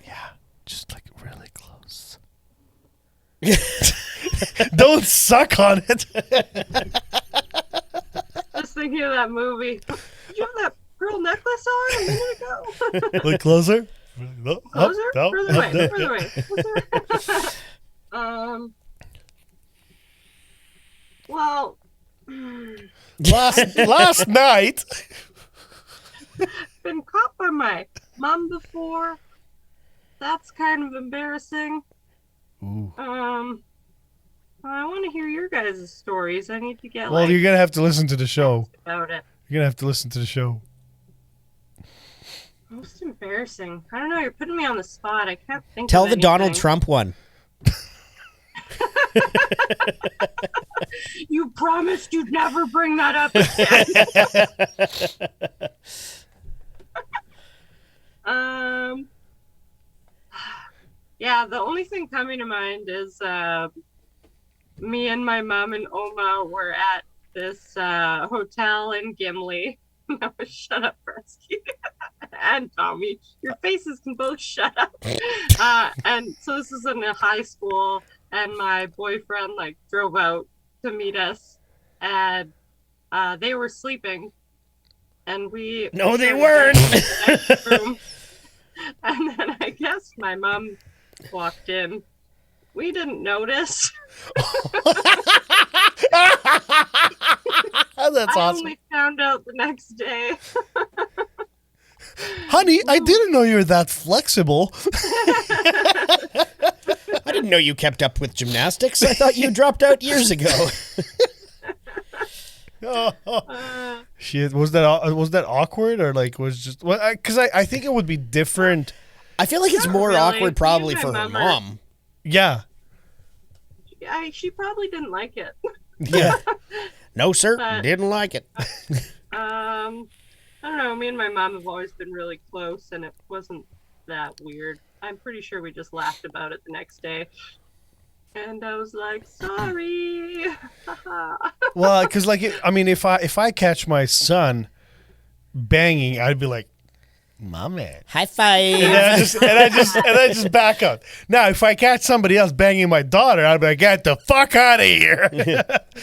S1: Yeah, just like really close. Don't suck on it.
S6: Just thinking of that movie. Did you have that pearl necklace on a minute ago?
S1: Look closer. No,
S6: Closer?
S1: no,
S6: Further
S1: no,
S6: away.
S1: no.
S6: Further away. Well,
S1: Last night.
S6: been caught by my mom before. That's kind of embarrassing.
S1: Ooh.
S6: I want to hear your guys' stories. I need to get
S1: Well, you're gonna have to listen to the show.
S6: about it.
S1: You're gonna have to listen to the show.
S6: Most embarrassing. I don't know. You're putting me on the spot. I can't think.
S2: Tell
S6: of
S2: the Donald
S6: anything.
S2: Trump one.
S6: You promised you'd never bring that up again. Yeah, the only thing coming to mind is me and my mom and Oma were at this hotel in Gimli. No, shut up, Bretkzy. And Tommy, your faces can both shut up. And so this is in a high school, and my boyfriend drove out to meet us, and they were sleeping, and we
S2: No, they weren't.
S6: room. And then I guess my mom walked in. We didn't notice.
S1: That's
S6: I
S1: awesome.
S6: only found out the next day.
S1: Honey, I didn't know you were that flexible.
S2: I didn't know you kept up with gymnastics. I thought you dropped out years ago.
S1: Shit, was that awkward or like was just? Well, because I think it would be different.
S2: I feel like it's
S6: Not
S2: more
S6: really.
S2: awkward probably
S6: Me and
S2: for
S6: my
S2: her
S6: mom are-
S2: mom.
S1: Yeah.
S6: She probably didn't like it.
S2: Yeah. No, sir,
S6: But-
S2: didn't like it.
S6: I don't know. Me and my mom have always been really close, and it wasn't that weird. I'm pretty sure we just laughed about it the next day. And I was like, sorry.
S1: Well, because like if I catch my son banging, I'd be like, my man.
S2: High five.
S1: And I just back up. Now, if I catch somebody else banging my daughter, I'd be like, get the fuck out of here.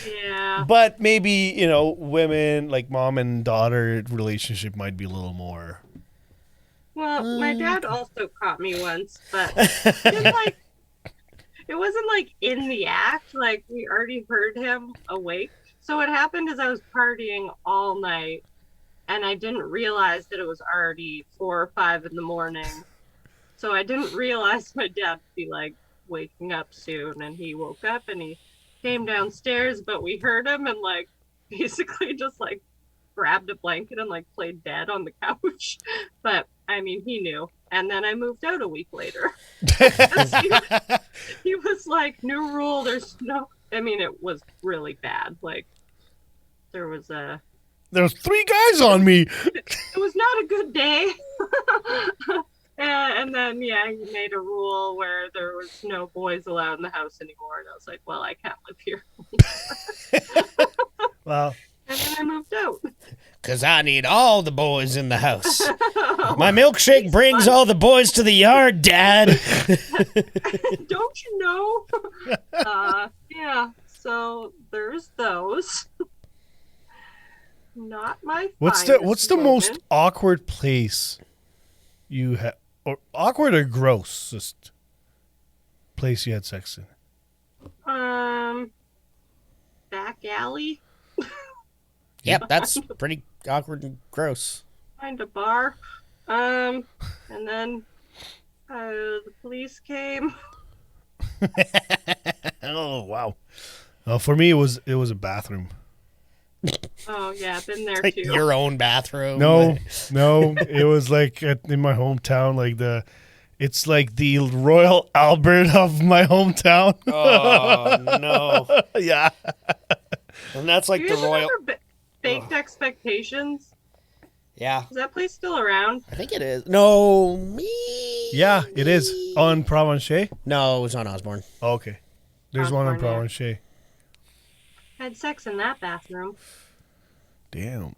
S6: Yeah.
S1: But maybe, women, like mom and daughter relationship might be a little more.
S6: Well, my dad also caught me once, but it wasn't like in the act. Like we already heard him awake. So what happened is I was partying all night, and I didn't realize that it was already 4 or 5 in the morning. So I didn't realize my dad would be like waking up soon, and he woke up and he came downstairs, but we heard him and like basically just like grabbed a blanket and like played dead on the couch. But I mean, he knew. And then I moved out a week later. he was like, new rule, there's no, I mean, it was really bad. Like there was
S1: 3 guys on me.
S6: it was not a good day. And then, yeah, he made a rule where there was no boys allowed in the house anymore. And I was like, well, I can't live here.
S1: Wow.
S6: And then I moved out.
S2: Because I need all the boys in the house. My milkshake brings all the boys to the yard, Dad.
S6: Don't you know? Yeah, so there's those. Not my
S1: What's
S6: finest
S1: the most
S6: moment.
S1: awkward place you had, or awkward or grossest place you had sex in?
S6: Back alley,
S2: Yep, that's pretty awkward and gross.
S6: find a bar. And then the police came.
S1: Oh wow. For me, it was a bathroom.
S6: Oh yeah, been there
S2: Like
S6: too.
S2: your own bathroom.
S1: No, it was like in my hometown, like it's like the Royal Albert of my hometown.
S2: Oh, no.
S1: Yeah.
S2: And that's like
S6: Do
S2: the
S6: you guys
S2: royal.
S6: remember Baked Expectations?
S2: Yeah,
S6: Is that place still around?
S2: I think it is. No,
S1: Yeah, it is on Provencher.
S2: No, it was on Osborne.
S1: Oh, okay. There's one on
S6: Osborne, yeah.
S1: Provencher.
S6: Had sex in that bathroom.
S1: Damn.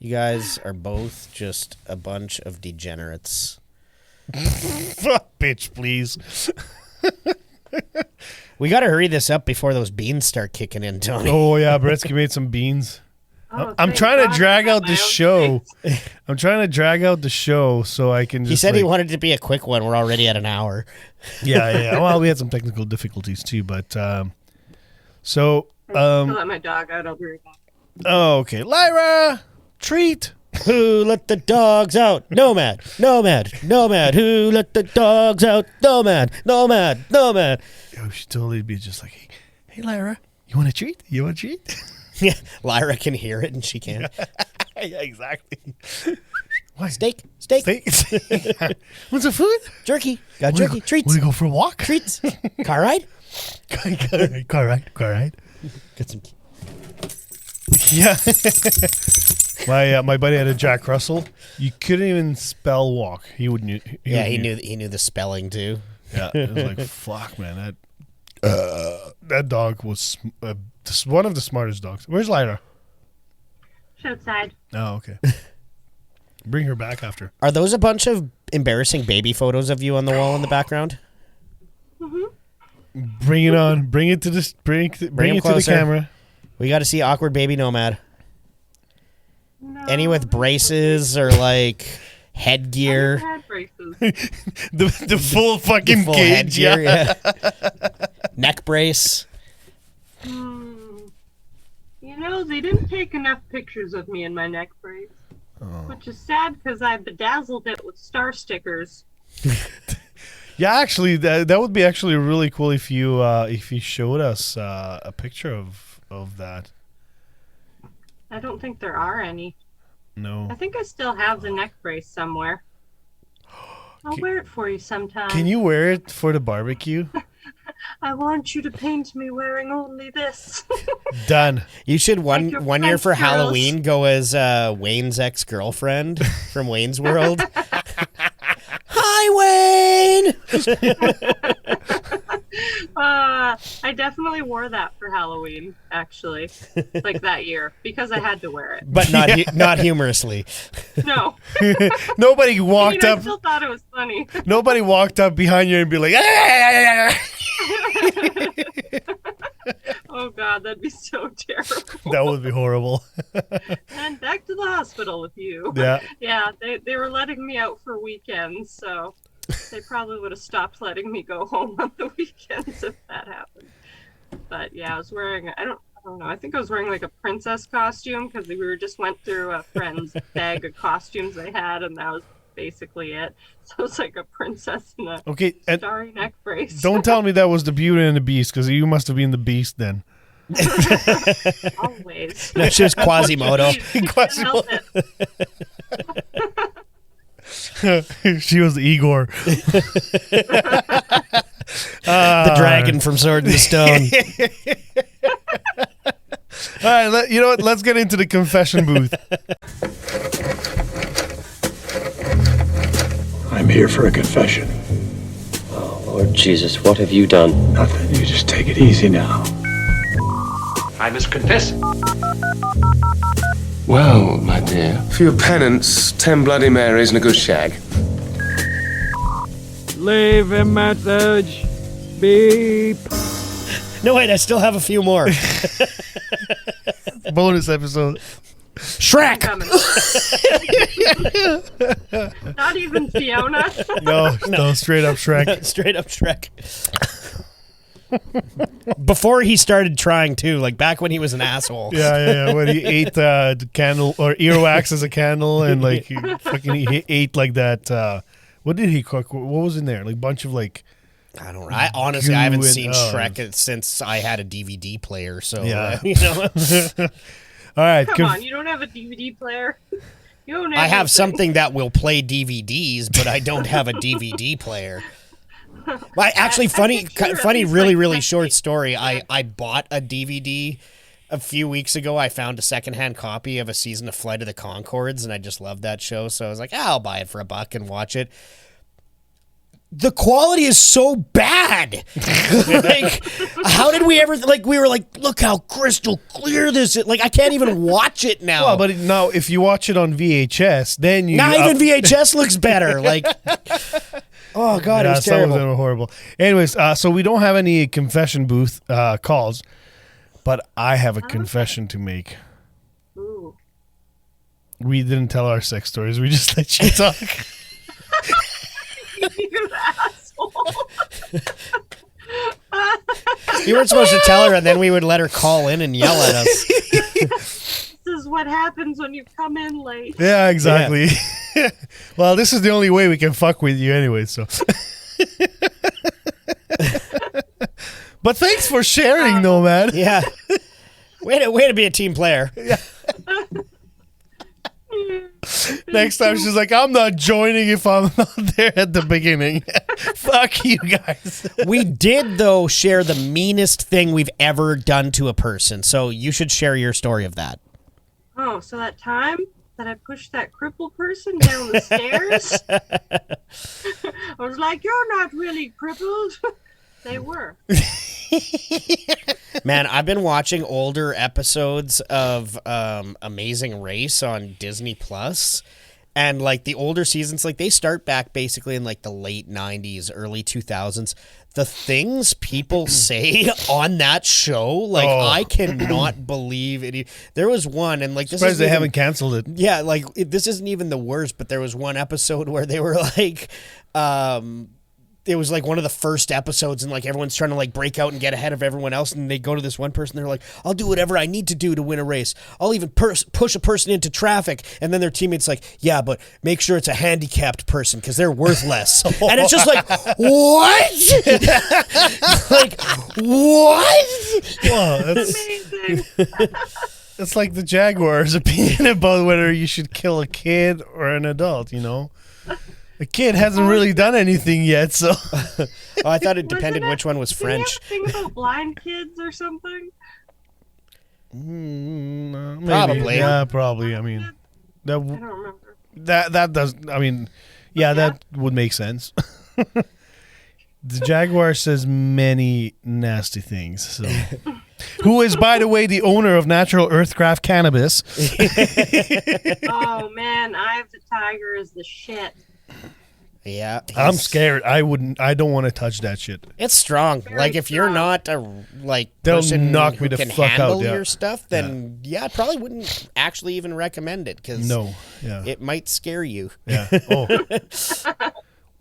S2: You guys are both just a bunch of degenerates.
S1: Bitch, please.
S2: We got to hurry this up before those beans start kicking in, Tony.
S1: Oh yeah, Bretkzy made some beans.
S6: Oh,
S1: I'm
S6: thank
S1: trying
S6: God
S1: to
S6: I
S1: drag
S6: got
S1: out
S6: my
S1: the
S6: own
S1: show.
S6: space.
S1: I'm trying to drag out the show so I can just.
S2: He said he
S1: like-
S2: wanted it to be a quick one. We're already at an hour.
S1: Yeah. Well, we had some technical difficulties too, but so
S6: I'll let my dog out. I'll be right back.
S1: oh, okay, Lyra, treat.
S2: Who let the dogs out? Nomad, Nomad, Nomad. Who let the dogs out? Nomad, Nomad, Nomad.
S1: Oh, she totally be just like, hey, Lyra, you want a treat? You want a treat?
S2: Yeah, Lyra can hear it and she can.
S1: Yeah, exactly.
S2: Steak.
S1: Want some food?
S2: Jerky. Got jerky. Treats.
S1: Want to go for a walk?
S2: Treats. Car ride.
S1: Car ride.
S2: Get some.
S1: Yeah. My buddy had a Jack Russell. You couldn't even spell walk. He knew.
S2: He knew the spelling too.
S1: Yeah, it was like fuck, man. That dog was one of the smartest dogs. Where's Lyra?
S6: She's outside.
S1: Oh, okay. Bring her back after.
S2: Are those a bunch of embarrassing baby photos of you on the wall in the background?
S1: Bring it on. Bring it to this. Bring it to the
S2: closer.
S1: camera.
S2: We got to see awkward baby Nomad.
S6: No,
S2: Any with braces or like
S6: I
S2: headgear?
S6: never had braces.
S1: The full fucking
S2: Full
S1: cage.
S2: headgear,
S1: Yeah.
S2: yeah. Neck brace.
S6: You know, they didn't take enough pictures of me in my neck brace, which is sad because I bedazzled it with star stickers.
S1: Yeah, actually, that would be actually really cool if you showed us a picture of of that.
S6: I don't think there are any.
S1: No.
S6: I think I still have the neck brace somewhere. I'll wear it for you sometime.
S1: Can you wear it for the barbecue?
S6: I want you to paint me wearing only this.
S1: Done.
S2: You should
S6: Like your
S2: one year for
S6: French girls.
S2: Halloween go as Wayne's ex-girlfriend from Wayne's World. Hi, Wayne!
S6: I definitely wore that for Halloween, actually, like that year, because I had to wear it.
S2: But not humorously.
S6: No.
S1: Nobody walked
S6: I
S1: up.
S6: still thought it was funny.
S1: Nobody walked up behind you and be like,
S6: Oh, God, that'd be so terrible.
S1: that would be horrible.
S6: And back to the hospital with you.
S1: Yeah.
S6: Yeah, they were letting me out for weekends, so they probably would have stopped letting me go home on the weekends if that happened. But yeah, I was wearing, I don't know, I think I was wearing like a princess costume because we just went through a friend's bag of costumes they had, and that was basically it. So it's like a princess in a
S1: Okay, and
S6: starry neck brace.
S1: don't tell me that was the Beauty and the Beast, because you must have been the Beast then.
S6: Always.
S2: That's just Quasimodo.
S6: Can't help it.
S1: She was Igor.
S2: The dragon from Sword in the Stone.
S1: All right, you know what? Let's get into the confession booth.
S7: I'm here for a confession.
S8: Oh, Lord Jesus, what have you done?
S7: Nothing. You just take it easy now.
S9: I must confess.
S10: Well, my dear, for your penance, 10 Bloody Marys and a good shag.
S9: Leave a message. Beep.
S2: No, wait, I still have a few more.
S1: Bonus episode.
S2: Shrek!
S6: Not even Fiona.
S1: No, straight up Shrek.
S2: Straight up Shrek. Before he started trying too, like back when he was an asshole.
S1: Yeah. When he ate the candle or earwax as a candle, and like he ate like that. What did he cook? What was in there? Like a bunch of like.
S2: I don't know. I honestly haven't
S1: Goo and-
S2: seen Shrek since I had a DVD player. So
S1: Yeah.
S2: you know,
S1: All right.
S6: Come on, you don't have a DVD player? You don't have
S2: I have
S6: anything.
S2: something that will play DVDs, but I don't have a DVD player. Well, actually, funny, really short story. I bought a DVD a few weeks ago. I found a secondhand copy of a season of Flight of the Conchords, and I just loved that show. So I was like, I'll buy it for $1 and watch it. The quality is so bad. Like, how did we ever, like, we were like, look how crystal clear this is. Like, I can't even watch it now.
S1: Well, but now if you watch it on VHS, then you.
S2: Not even VHS looks better. Like, oh, God, it was
S1: some of
S2: terrible.
S1: them are horrible. Anyways, so we don't have any confession booth calls, but I have a confession to make.
S6: Ooh.
S1: We didn't tell our sex stories. We just let you talk.
S6: You asshole.
S2: You weren't supposed to tell her, and then we would let her call in and yell at us.
S6: This is what happens when you come in late.
S1: Yeah, exactly. Well, this is the only way we can fuck with you anyway, so. But thanks for sharing, Nomad.
S2: Yeah. Way to be a team player.
S1: Next time she's like, I'm not joining if I'm not there at the beginning. Fuck you guys.
S2: We did, though, share the meanest thing we've ever done to a person. So you should share your story of that.
S6: Oh, so that time that I pushed that crippled person down the stairs? I was like, you're not really crippled. They were.
S2: Man, I've been watching older episodes of Amazing Race on Disney Plus, and like the older seasons, like they start back basically in like the late 90s, early 2000s. The things people say on that show, like I cannot believe it. There was one, and like this
S1: Surprised
S2: is
S1: they haven't canceled it.
S2: Yeah, like this isn't even the worst, but there was one episode where they were like, it was like one of the first episodes, and like everyone's trying to like break out and get ahead of everyone else, and they go to this one person, they're like, I'll do whatever I need to do to win a race. I'll even push a person into traffic. And then their teammate's like, yeah, but make sure it's a handicapped person because they're worth less. And it's just like, what? Like, what?
S1: Well,
S6: Amazing.
S1: it's like the Jaguars' opinion about whether you should kill a kid or an adult, you know? The kid hasn't really done anything yet, so.
S2: Oh, I thought it depended which one was French.
S6: Did he have a thing about blind kids or something?
S1: Maybe.
S2: Probably.
S1: Yeah, probably. I mean,
S6: I don't remember.
S1: that does. I mean, yeah, that would make sense. The Jaguar says many nasty things. So. Who is, by the way, the owner of Natural Earthcraft Cannabis?
S6: Oh man, Eye of the Tiger is the shit.
S2: Yeah,
S1: I'm scared. I don't want to touch that shit.
S2: It's strong.
S6: Very
S2: like if you're
S6: strong.
S2: not a
S1: They'll
S2: person
S1: knock
S2: who
S1: me the
S2: can
S1: fuck
S2: handle
S1: out, yeah.
S2: your stuff, then yeah, I probably wouldn't actually even recommend it because
S1: No, yeah,
S2: it might scare you.
S1: yeah. Oh,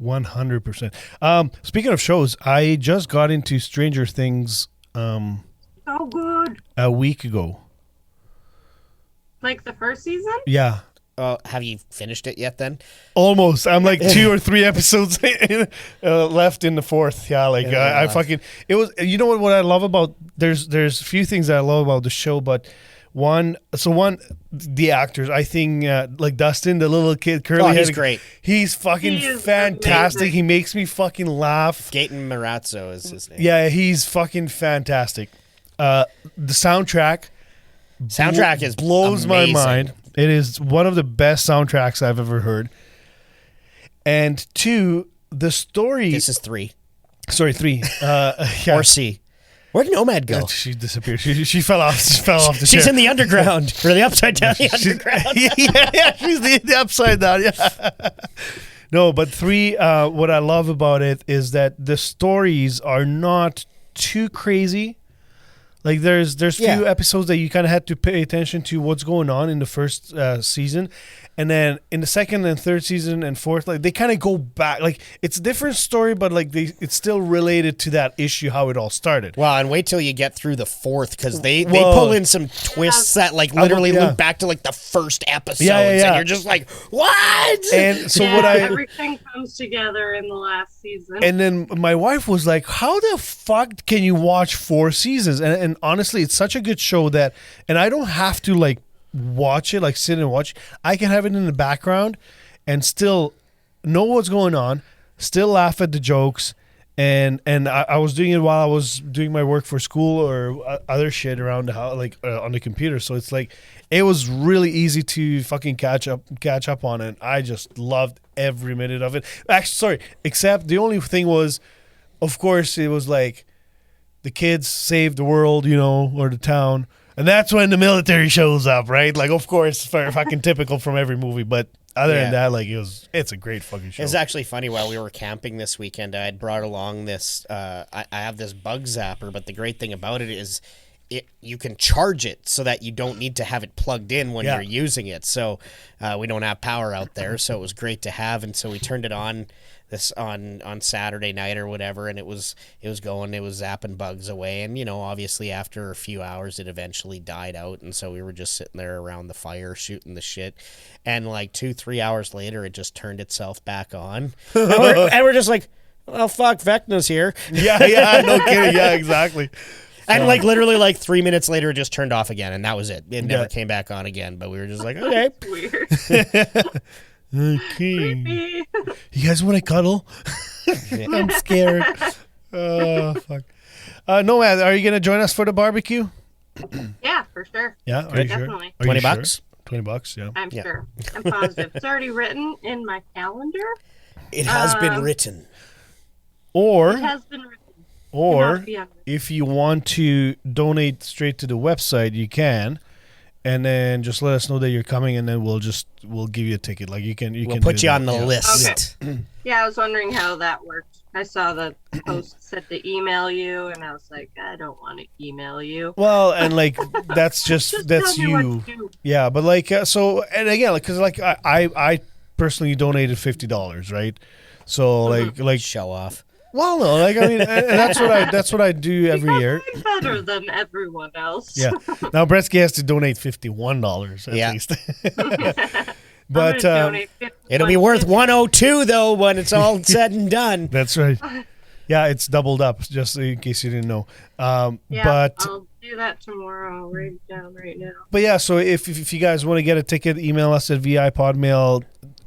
S1: 100%. Speaking of shows, I just got into Stranger Things
S6: So good.
S1: a week ago.
S6: Like the first season?
S1: Yeah.
S2: Have you finished it yet? Then
S1: Almost. I'm like 2 or 3 episodes left in the fourth. Yeah, like I fucking. It was. You know what I love about there's a few things that I love about the show, but one the actors. I think like Dustin, the little kid, curly
S2: he's
S1: head,
S2: great.
S1: He's fucking
S6: He is
S1: fantastic.
S6: amazing.
S1: He makes me fucking laugh.
S2: Gaten Marazzo is his name.
S1: Yeah, he's fucking fantastic. The soundtrack
S2: Is
S1: blows
S2: amazing.
S1: my mind. It is one of the best soundtracks I've ever heard. And 2, the story.
S2: This is 3
S1: Sorry, 3. Yeah.
S2: or C. Where'd Nomad go?
S1: She disappeared. She fell off. She fell off the chair.
S2: She's in the underground or the upside down. The underground.
S1: yeah, she's the upside down. Yeah. No, but 3. What I love about it is that the stories are not too crazy. Like there's few episodes that you kind of had to pay attention to what's going on in the first season, and then in the second and third season and fourth, like they kind of go back. Like it's a different story, but like it's still related to that issue how it all started.
S2: Well, and wait till you get through the fourth because they pull in some twists that like literally loop back to like the first episodes, and you're just like, what?
S1: And so
S6: everything comes together in the last season.
S1: And then my wife was like, "How the fuck can you watch 4 seasons?" And honestly, it's such a good show that, and I don't have to like watch it, like sit and watch. I can have it in the background and still know what's going on, still laugh at the jokes, and I was doing it while I was doing my work for school or other shit around the house, like on the computer. So it's like it was really easy to fucking catch up on it. I just loved every minute of it. Actually, sorry, except the only thing was, of course, it was like the kids saved the world, you know, or the town. And that's when the military shows up, right? Like, of course, fucking typical from every movie. But other than that, like, it's a great fucking show.
S2: It was actually funny while we were camping this weekend. I had brought along this, I have this bug zapper, but the great thing about it is you can charge it so that you don't need to have it plugged in when you're using it. So we don't have power out there, so it was great to have. And so we turned it on on Saturday night or whatever, and it was zapping bugs away. And you know, obviously after a few hours it eventually died out, and so we were just sitting there around the fire shooting the shit, and like 2-3 hours later it just turned itself back on. and we're just like, well, fuck, Vecna's here.
S1: Yeah, no kidding. Yeah, exactly.
S2: And like literally like 3 minutes later it just turned off again, and that was it. It never came back on again, but we were just like, okay.
S6: Weird.
S1: Okay. You guys want to cuddle? I'm scared. Oh, fuck. Nomad, are you going to join us for the barbecue?
S6: Yeah, for sure.
S1: Yeah, are you
S6: Definitely.
S1: sure? Are you
S2: $20?
S1: Sure? $20, yeah.
S6: I'm sure. I'm positive. It's already written in my calendar.
S2: It has been written.
S1: Or,
S6: It has been written.
S1: or if you want to donate straight to the website, you can. And then just let us know that you're coming, and then we'll give you a ticket. Like we'll
S2: put you on the list.
S6: Okay. Yeah, I was wondering how that worked. I saw the post said to email you, and I was like, I don't want to email you.
S1: Well, and like that's just that's
S6: tell me what
S1: you.
S6: to do.
S1: Yeah, but like so, and again, because like I personally donated $50, right? So like
S2: show off.
S1: Well, no, like I mean, and that's what I do every year.
S6: I'm better than everyone else.
S1: Yeah. Now Bretkzy has to donate $51 at least. But
S2: it'll be worth $102 though when it's all said and done.
S1: That's right. Yeah, it's doubled up, just in case you didn't know.
S6: Yeah,
S1: but
S6: I'll do that tomorrow. I'll write it down right now.
S1: But yeah, so if you guys want to get a ticket, email us at VIPodmail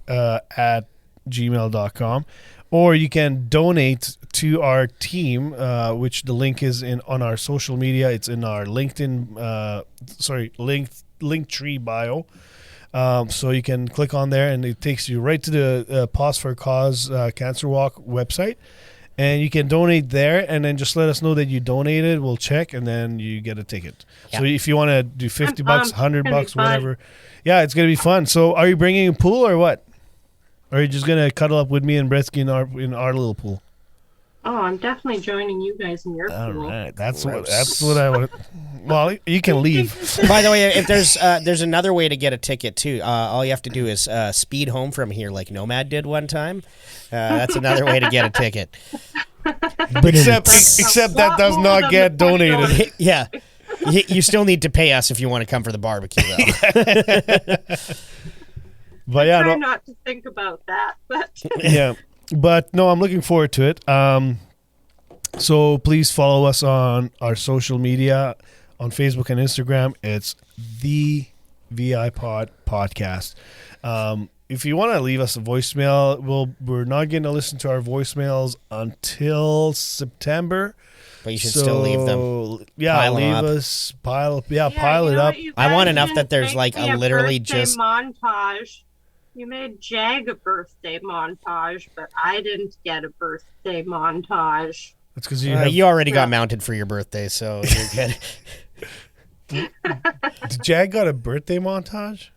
S1: at gmail.com, or you can donate to our team, which the link is on our social media. It's in our LinkedIn, Linktree bio. So you can click on there, and it takes you right to the Pause for a Cause Cancer Walk website. And you can donate there, and then just let us know that you donated. We'll check, and then you get a ticket. Yep. So if you want to do $50, $100, whatever, yeah, it's gonna be fun. So are you bringing a pool or what? Or are you just gonna cuddle up with me and Bretkzy in our little pool?
S6: Oh, I'm definitely joining you guys in your pool.
S1: All right, that's what I want. Well, you can leave.
S2: By the way, if there's another way to get a ticket too. All you have to do is speed home from here, like Nomad did one time. That's another way to get a ticket.
S1: Except that does not get donated.
S2: Yeah, you still need to pay us if you want to come for the barbecue, though.
S1: But yeah,
S6: try not to think about that. But
S1: yeah. But no, I'm looking forward to it. So please follow us on our social media on Facebook and Instagram. It's the VIPod Podcast. If you want to leave us a voicemail, we're not going to listen to our voicemails until September.
S2: But you should still leave them.
S1: Yeah,
S2: pile
S1: leave
S2: them up.
S1: us pile it up.
S2: I want enough that there's like a literally just
S6: montage. You made Jag a birthday montage, but I didn't get a birthday montage.
S1: That's because
S2: you already got mounted for your birthday, so you're good.
S1: Did Jag got a birthday montage?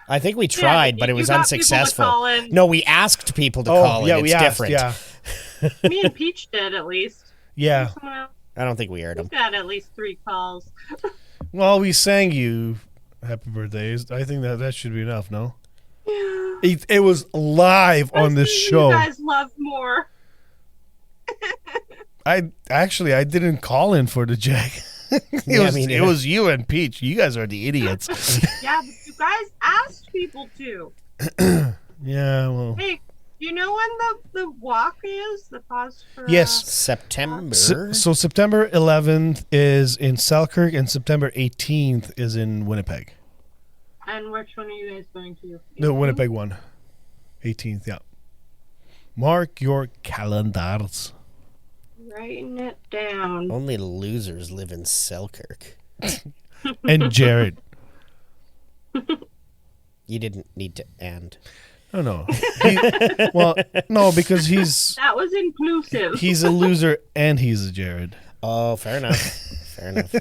S2: I think we tried, but it was unsuccessful. No, we asked people to call in.
S1: Yeah,
S2: it's different.
S1: Yeah.
S6: Me and Peach did at least.
S1: Yeah.
S2: I don't think we heard them.
S6: We got at least 3 calls.
S1: Well, we sang you happy birthdays. I think that should be enough, no? It was live on this show.
S6: You guys love more.
S1: I didn't call in for the Jag. It was you and Peach. You guys are the idiots.
S6: Yeah, but you guys asked people to.
S1: Yeah, well.
S6: Hey, you know when the walk is? The pause for
S1: yes,
S2: September.
S1: So September 11th is in Selkirk, and September 18th is in Winnipeg.
S6: And which one are you guys going to?
S1: The Winnipeg one. 18th, yeah. Mark your calendars.
S6: Writing it down.
S2: Only losers live in Selkirk.
S1: And Jared.
S2: You didn't need to end.
S1: Oh, no. Well, no, because he's...
S6: That was inclusive.
S1: He's a loser and he's a Jared.
S2: Oh, fair enough. Fair enough.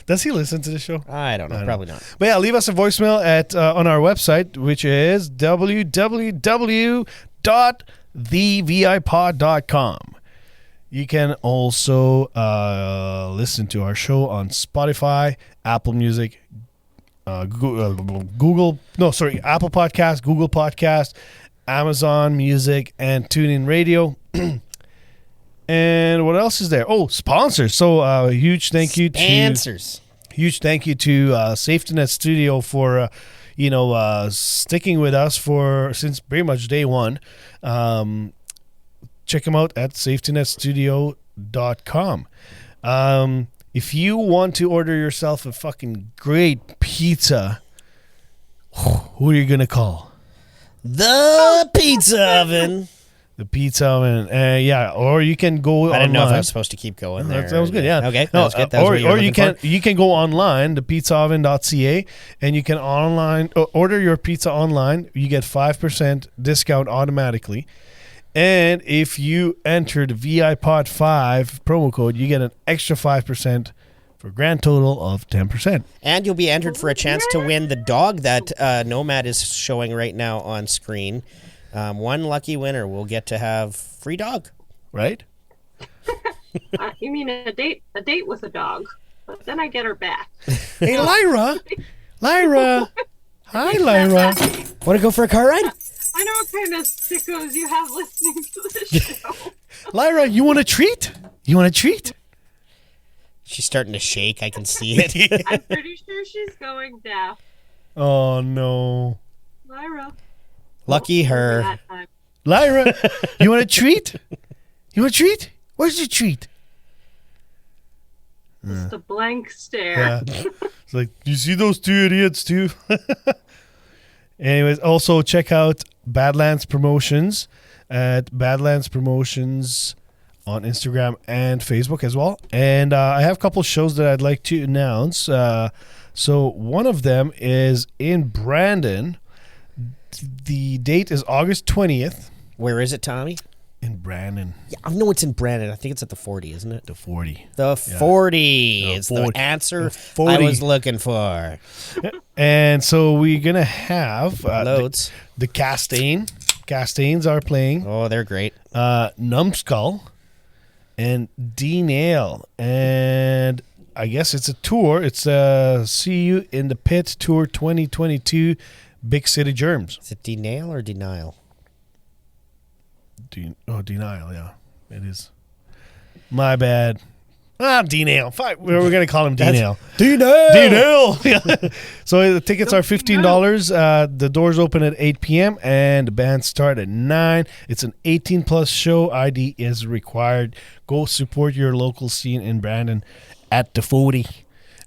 S1: Does he listen to the show?
S2: I don't know. Probably not.
S1: But yeah, leave us a voicemail on our website, which is www.thevipod.com. You can also listen to our show on Spotify, Apple Music, Apple Podcast, Google Podcast, Amazon Music, and TuneIn Radio. And what else is there? Oh, sponsors. So huge thank you to Safety Net Studio for sticking with us since pretty much day one. Check them out at safetynetstudio.com. If you want to order yourself a fucking great pizza, who are you going to call?
S2: The Pizza Oven.
S1: The Pizza Oven. Yeah, or you can go online.
S2: I didn't know if I was supposed to keep going there.
S1: That was good, yeah.
S2: Okay, that was good. That was
S1: or you can go online, thepizzaoven.ca, and you can order your pizza online. You get 5% discount automatically. And if you enter the VIPod5 promo code, you get an extra 5% for a grand total of 10%.
S2: And you'll be entered for a chance to win the dog that Nomad is showing right now on screen. One lucky winner will get to have free dog.
S1: Right?
S6: You mean a date with a dog? But then I get her back.
S1: Hey, Lyra. Hi, Lyra.
S2: Want to go for a car ride?
S6: I know what kind of sickos you have listening to this show.
S1: Lyra, you want a treat? You want a treat?
S2: She's starting to shake. I can see it.
S6: I'm pretty sure she's going deaf.
S1: Oh, no.
S6: Lyra.
S2: Lucky her.
S6: That time.
S1: Lyra, you want a treat? You want a treat? Where's your treat?
S6: Just a blank stare.
S1: Yeah. It's like, you see those two idiots too? Anyways, also check out Badlands Promotions at Badlands Promotions on Instagram and Facebook as well. And I have a couple shows that I'd like to announce. So one of them is in Brandon. The date is August 20th.
S2: Where is it, Tommy?
S1: In Brandon.
S2: Yeah, I know it's in Brandon. I think it's at the 40, isn't it?
S1: The 40.
S2: The 40 is
S1: 40.
S2: the answer
S1: The 40.
S2: I was looking for.
S1: And so we're going to have
S2: Loads.
S1: the Castains are playing.
S2: Oh, they're great.
S1: Numbskull and D-Nail. And I guess it's a tour. It's See You in the Pit Tour 2022 Big City Germs.
S2: Is it denial or denial?
S1: Denial, yeah. It is. My bad. D-Nail. Fine. We're going to call him D-Nail. D-Nail! So the tickets are $15. The doors open at 8 p.m. and the bands start at 9. It's an 18-plus show. ID is required. Go support your local scene in Brandon at the 40.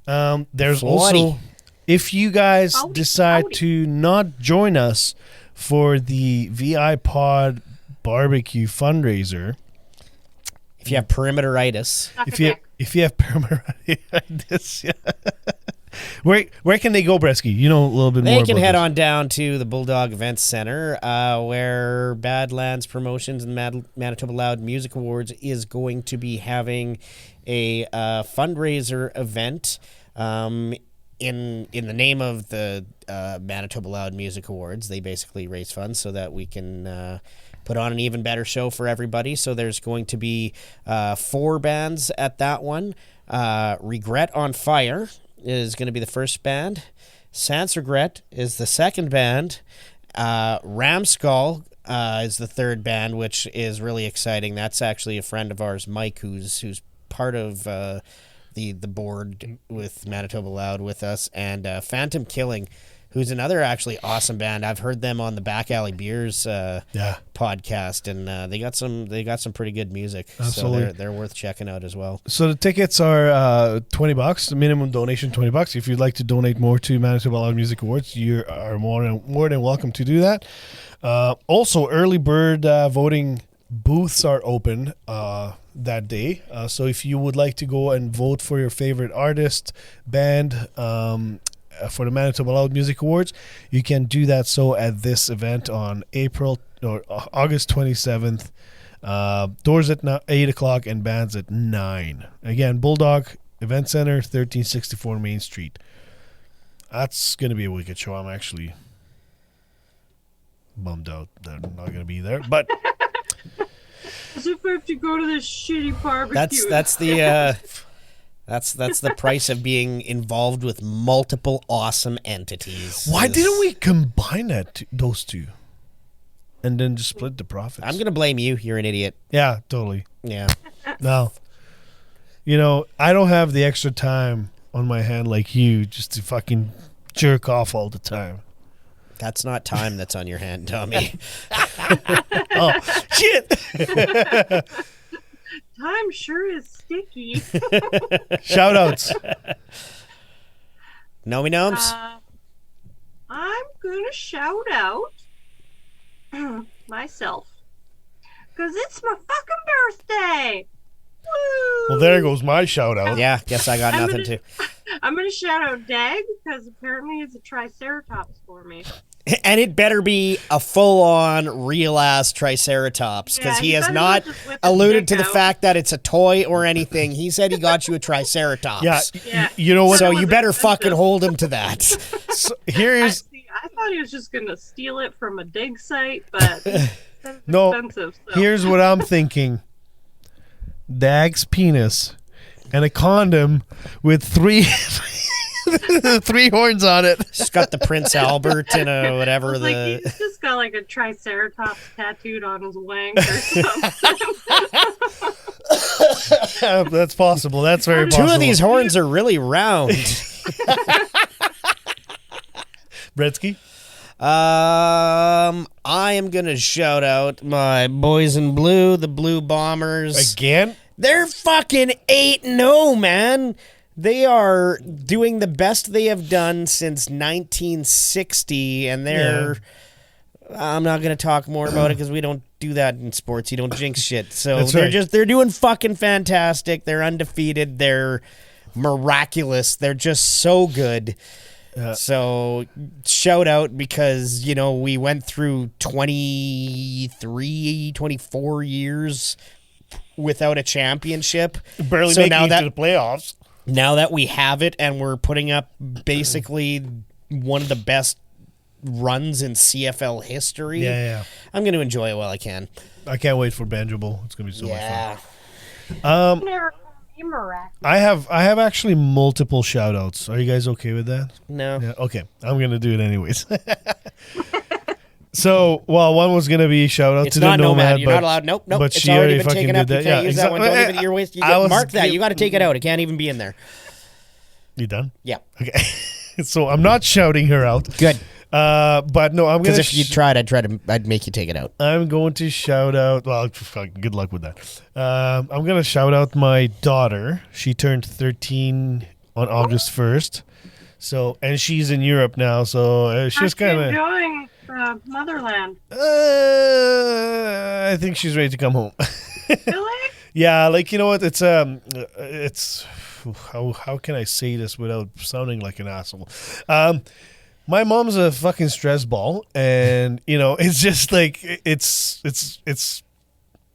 S1: There's
S2: 40.
S1: also, if you guys decide to not join us for the VIPOD barbecue fundraiser,
S2: if you have perimeteritis,
S1: if you have perimeteritis, where can they go, Bretkzy? You know a little bit more.
S2: they can
S1: about
S2: head
S1: this.
S2: on down to the Bulldog Events Center, where Badlands Promotions and Manitoba Loud Music Awards is going to be having a fundraiser event. In the name of the Manitoba Loud Music Awards, they basically raise funds so that we can put on an even better show for everybody. So there's going to be 4 bands at that one. Regret on Fire is going to be the first band. Sans Regret is the second band. Ramskull is the third band, which is really exciting. That's actually a friend of ours, Mike, who's part of the board with Manitoba Loud with us, and Phantom Killing, who's another actually awesome band. I've heard them on the Back Alley Beers podcast, and they got some pretty good music.
S1: Absolutely.
S2: So they're worth checking out as well.
S1: So the tickets are $20. The minimum donation $20. If you'd like to donate more to Manitoba Loud Music Awards, you are more than welcome to do that. Also, early bird voting booths are open that day. So if you would like to go and vote for your favorite artist, band, for the Manitoba Loud Music Awards, you can do that so at this event on August 27th. Doors at 8 o'clock and bands at 9. Again, Bulldog Event Center, 1364 Main Street. That's going to be a wicked show. I'm actually bummed out that I'm not going to be there, but
S6: As if I have to go to this shitty barbecue.
S2: That's the price of being involved with multiple awesome entities.
S1: Why didn't we combine those two and then just split the profits?
S2: I'm gonna blame you. You're an idiot.
S1: Yeah, totally.
S2: Yeah.
S1: No. I don't have the extra time on my hand like you just to fucking jerk off all the time.
S2: That's not time that's on your hand, Tommy.
S1: Oh, shit.
S6: Time sure is sticky.
S1: Shout outs.
S2: Nomi Gnomes.
S6: I'm gonna shout out myself because it's my fucking birthday. Woo!
S1: Well, there goes my shout out.
S2: Yeah, guess I got nothing too.
S6: I'm gonna shout out Dag because apparently it's a triceratops for me.
S2: And it better be a full-on, real-ass Triceratops, because he has not alluded to the fact that it's a toy or anything. He said he got you a Triceratops.
S1: Yeah. You know what?
S2: So you better fucking hold him to that.
S1: So here's.
S6: I thought he was just gonna steal it from a dig site, but that's
S1: No.
S6: expensive. So.
S1: Here's what I'm thinking: Dag's penis and a condom with 3 horns on it.
S2: It's got the Prince Albert and whatever
S6: He's just got like a triceratops tattooed on his wing or something.
S1: That's possible. That's very possible.
S2: Two of these horns are really round.
S1: Bretkzy?
S2: I am going to shout out my boys in blue, the Blue Bombers.
S1: Again?
S2: They're fucking 8-0, man. They are doing the best they have done since 1960, and they're... Yeah. I'm not going to talk more about it because we don't do that in sports. You don't jinx shit. So they're doing fucking fantastic. They're undefeated. They're miraculous. They're just so good. So shout out because, you know, we went through 23, 24 years without a championship.
S1: Barely making it to the playoffs.
S2: Now that we have it and we're putting up basically one of the best runs in CFL history.
S1: Yeah.
S2: I'm going to enjoy it while I can.
S1: I can't wait for Banjo Bowl. It's going to be so much fun. I have actually multiple shout outs. Are you guys okay with that?
S2: No.
S1: Yeah, okay. I'm going to do it anyways. So, well, one was going to be shout out to the Nomad.
S2: You're not allowed. Nope.
S1: But
S2: it's
S1: she
S2: already
S1: been
S2: taken up. You can't use that one. Don't even, mark that. You got to take it out. It can't even be in there.
S1: You done?
S2: Yeah.
S1: Okay. So I'm not shouting her out.
S2: Good.
S1: But no, I'm going to...
S2: Because if you tried, I'd make you take it out.
S1: I'm going to shout out... Well, good luck with that. I'm going to shout out my daughter. She turned 13 on August 1st. So, and she's in Europe now, so she's kind of...
S6: enjoying motherland?
S1: I think she's ready to come home.
S6: Really?
S1: Yeah, like, you know what? It's how can I say this without sounding like an asshole? My mom's a fucking stress ball, and you know, it's just like it's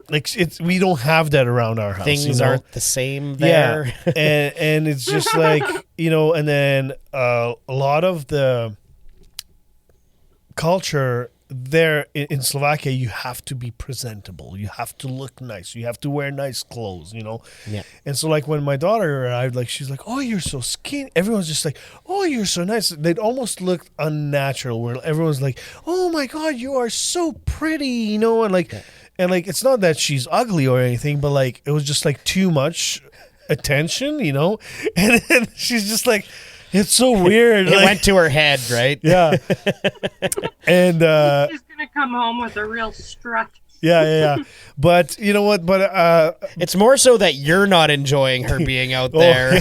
S1: like we don't have that around our house.
S2: Things aren't the same there.
S1: Yeah, and it's just like, you know, and then a lot of the culture there in Slovakia, you have to be presentable. You have to look nice. You have to wear nice clothes, you know?
S2: Yeah.
S1: And so, like, when my daughter arrived, like, she's like, oh, you're so skinny. Everyone's just like, oh, you're so nice. They'd almost looked unnatural, where everyone's like, oh, my God, you are so pretty, you know? And, like, it's not that she's ugly or anything, but, like, it was just, like, too much attention, you know? And then she's just like... It's so weird.
S2: It went to her head, right?
S1: Yeah. And
S6: she's gonna come home with a real strut.
S1: Yeah. But you know what? But
S2: it's more so that you're not enjoying her being out there.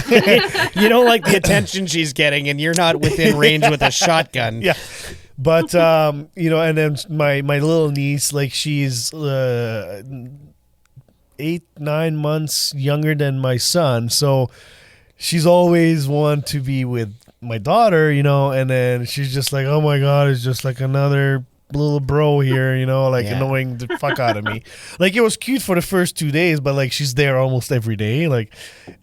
S2: You don't like the attention she's getting, and you're not within range with a shotgun.
S1: Yeah. But you know, and then my little niece, like, she's 8-9 months younger than my son, so. She's always one to be with my daughter, you know, and then she's just like, oh my God, it's just like another little bro here, you know, like annoying the fuck out of me. Like, it was cute for the first 2 days, but like she's there almost every day, like,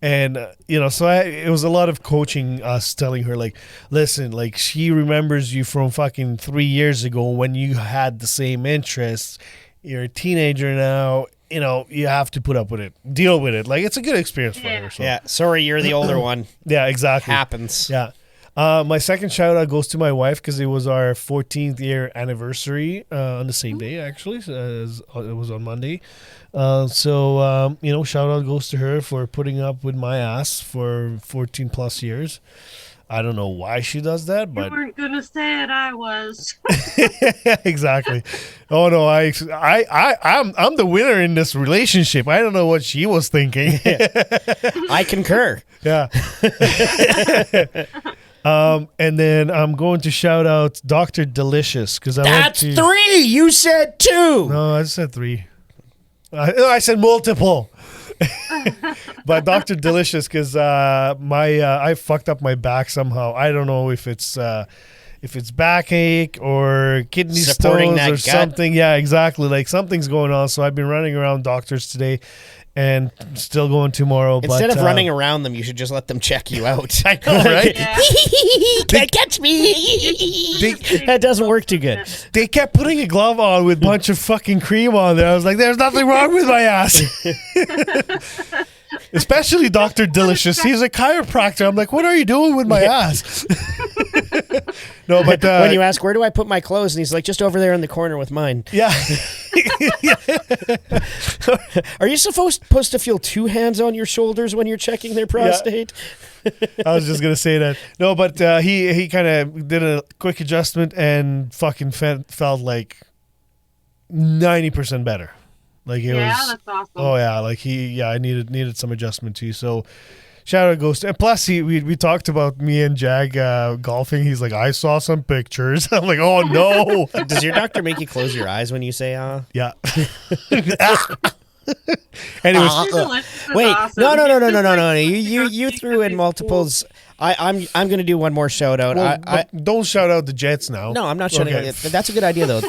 S1: and you know, so it was a lot of coaching us, telling her like, listen, like, she remembers you from fucking 3 years ago when you had the same interests. You're a teenager now. You know, you have to put up with it, deal with it. Like, it's a good experience for her. So.
S2: Yeah, sorry, you're the older one.
S1: Yeah, exactly.
S2: Happens.
S1: Yeah. My second shout out goes to my wife because it was our 14th year anniversary on the same day, actually. It was on Monday. So, you know, shout out goes to her for putting up with my ass for 14 plus years. I don't know why she does that, but
S6: you weren't gonna say it. I was.
S1: Exactly. Oh no, I'm the winner in this relationship. I don't know what she was thinking.
S2: I concur.
S1: Yeah. And then I'm going to shout out Dr. Delicious because
S2: that's 3. You said 2.
S1: No, I said 3. I said multiple. But Dr. Delicious, because I fucked up my back somehow. I don't know if it's backache or kidney
S2: Supporting
S1: stones or
S2: gut.
S1: something. Yeah, exactly. Like, something's going on. So I've been running around doctors today and still going tomorrow.
S2: Instead of running around them, you should just let them check you out.
S1: I know, right?
S2: Can't catch me. That doesn't work too good.
S1: They kept putting a glove on with a bunch of fucking cream on there. I was like, there's nothing wrong with my ass. Especially Dr. Delicious. He's a chiropractor. I'm like, what are you doing with my ass? No, but
S2: when you ask, where do I put my clothes? And he's like, just over there in the corner with mine.
S1: Yeah.
S2: Are you supposed to feel two hands on your shoulders when you're checking their prostate?
S1: I was just gonna say that. No, but he kind of did a quick adjustment and fucking felt like 90% better. Like it was.
S6: That's awesome.
S1: Oh yeah, like I needed some adjustment too. So shout out Ghost. And plus we talked about me and Jag golfing. He's like, I saw some pictures. I'm like, oh no.
S2: Does your doctor make you close your eyes when you say
S1: Yeah. Anyways,
S2: wait,
S6: awesome.
S2: no. You threw in multiples. I'm gonna do one more shout out.
S1: Well, don't shout out the Jets now.
S2: No, I'm not shouting. Okay. That's a good idea though.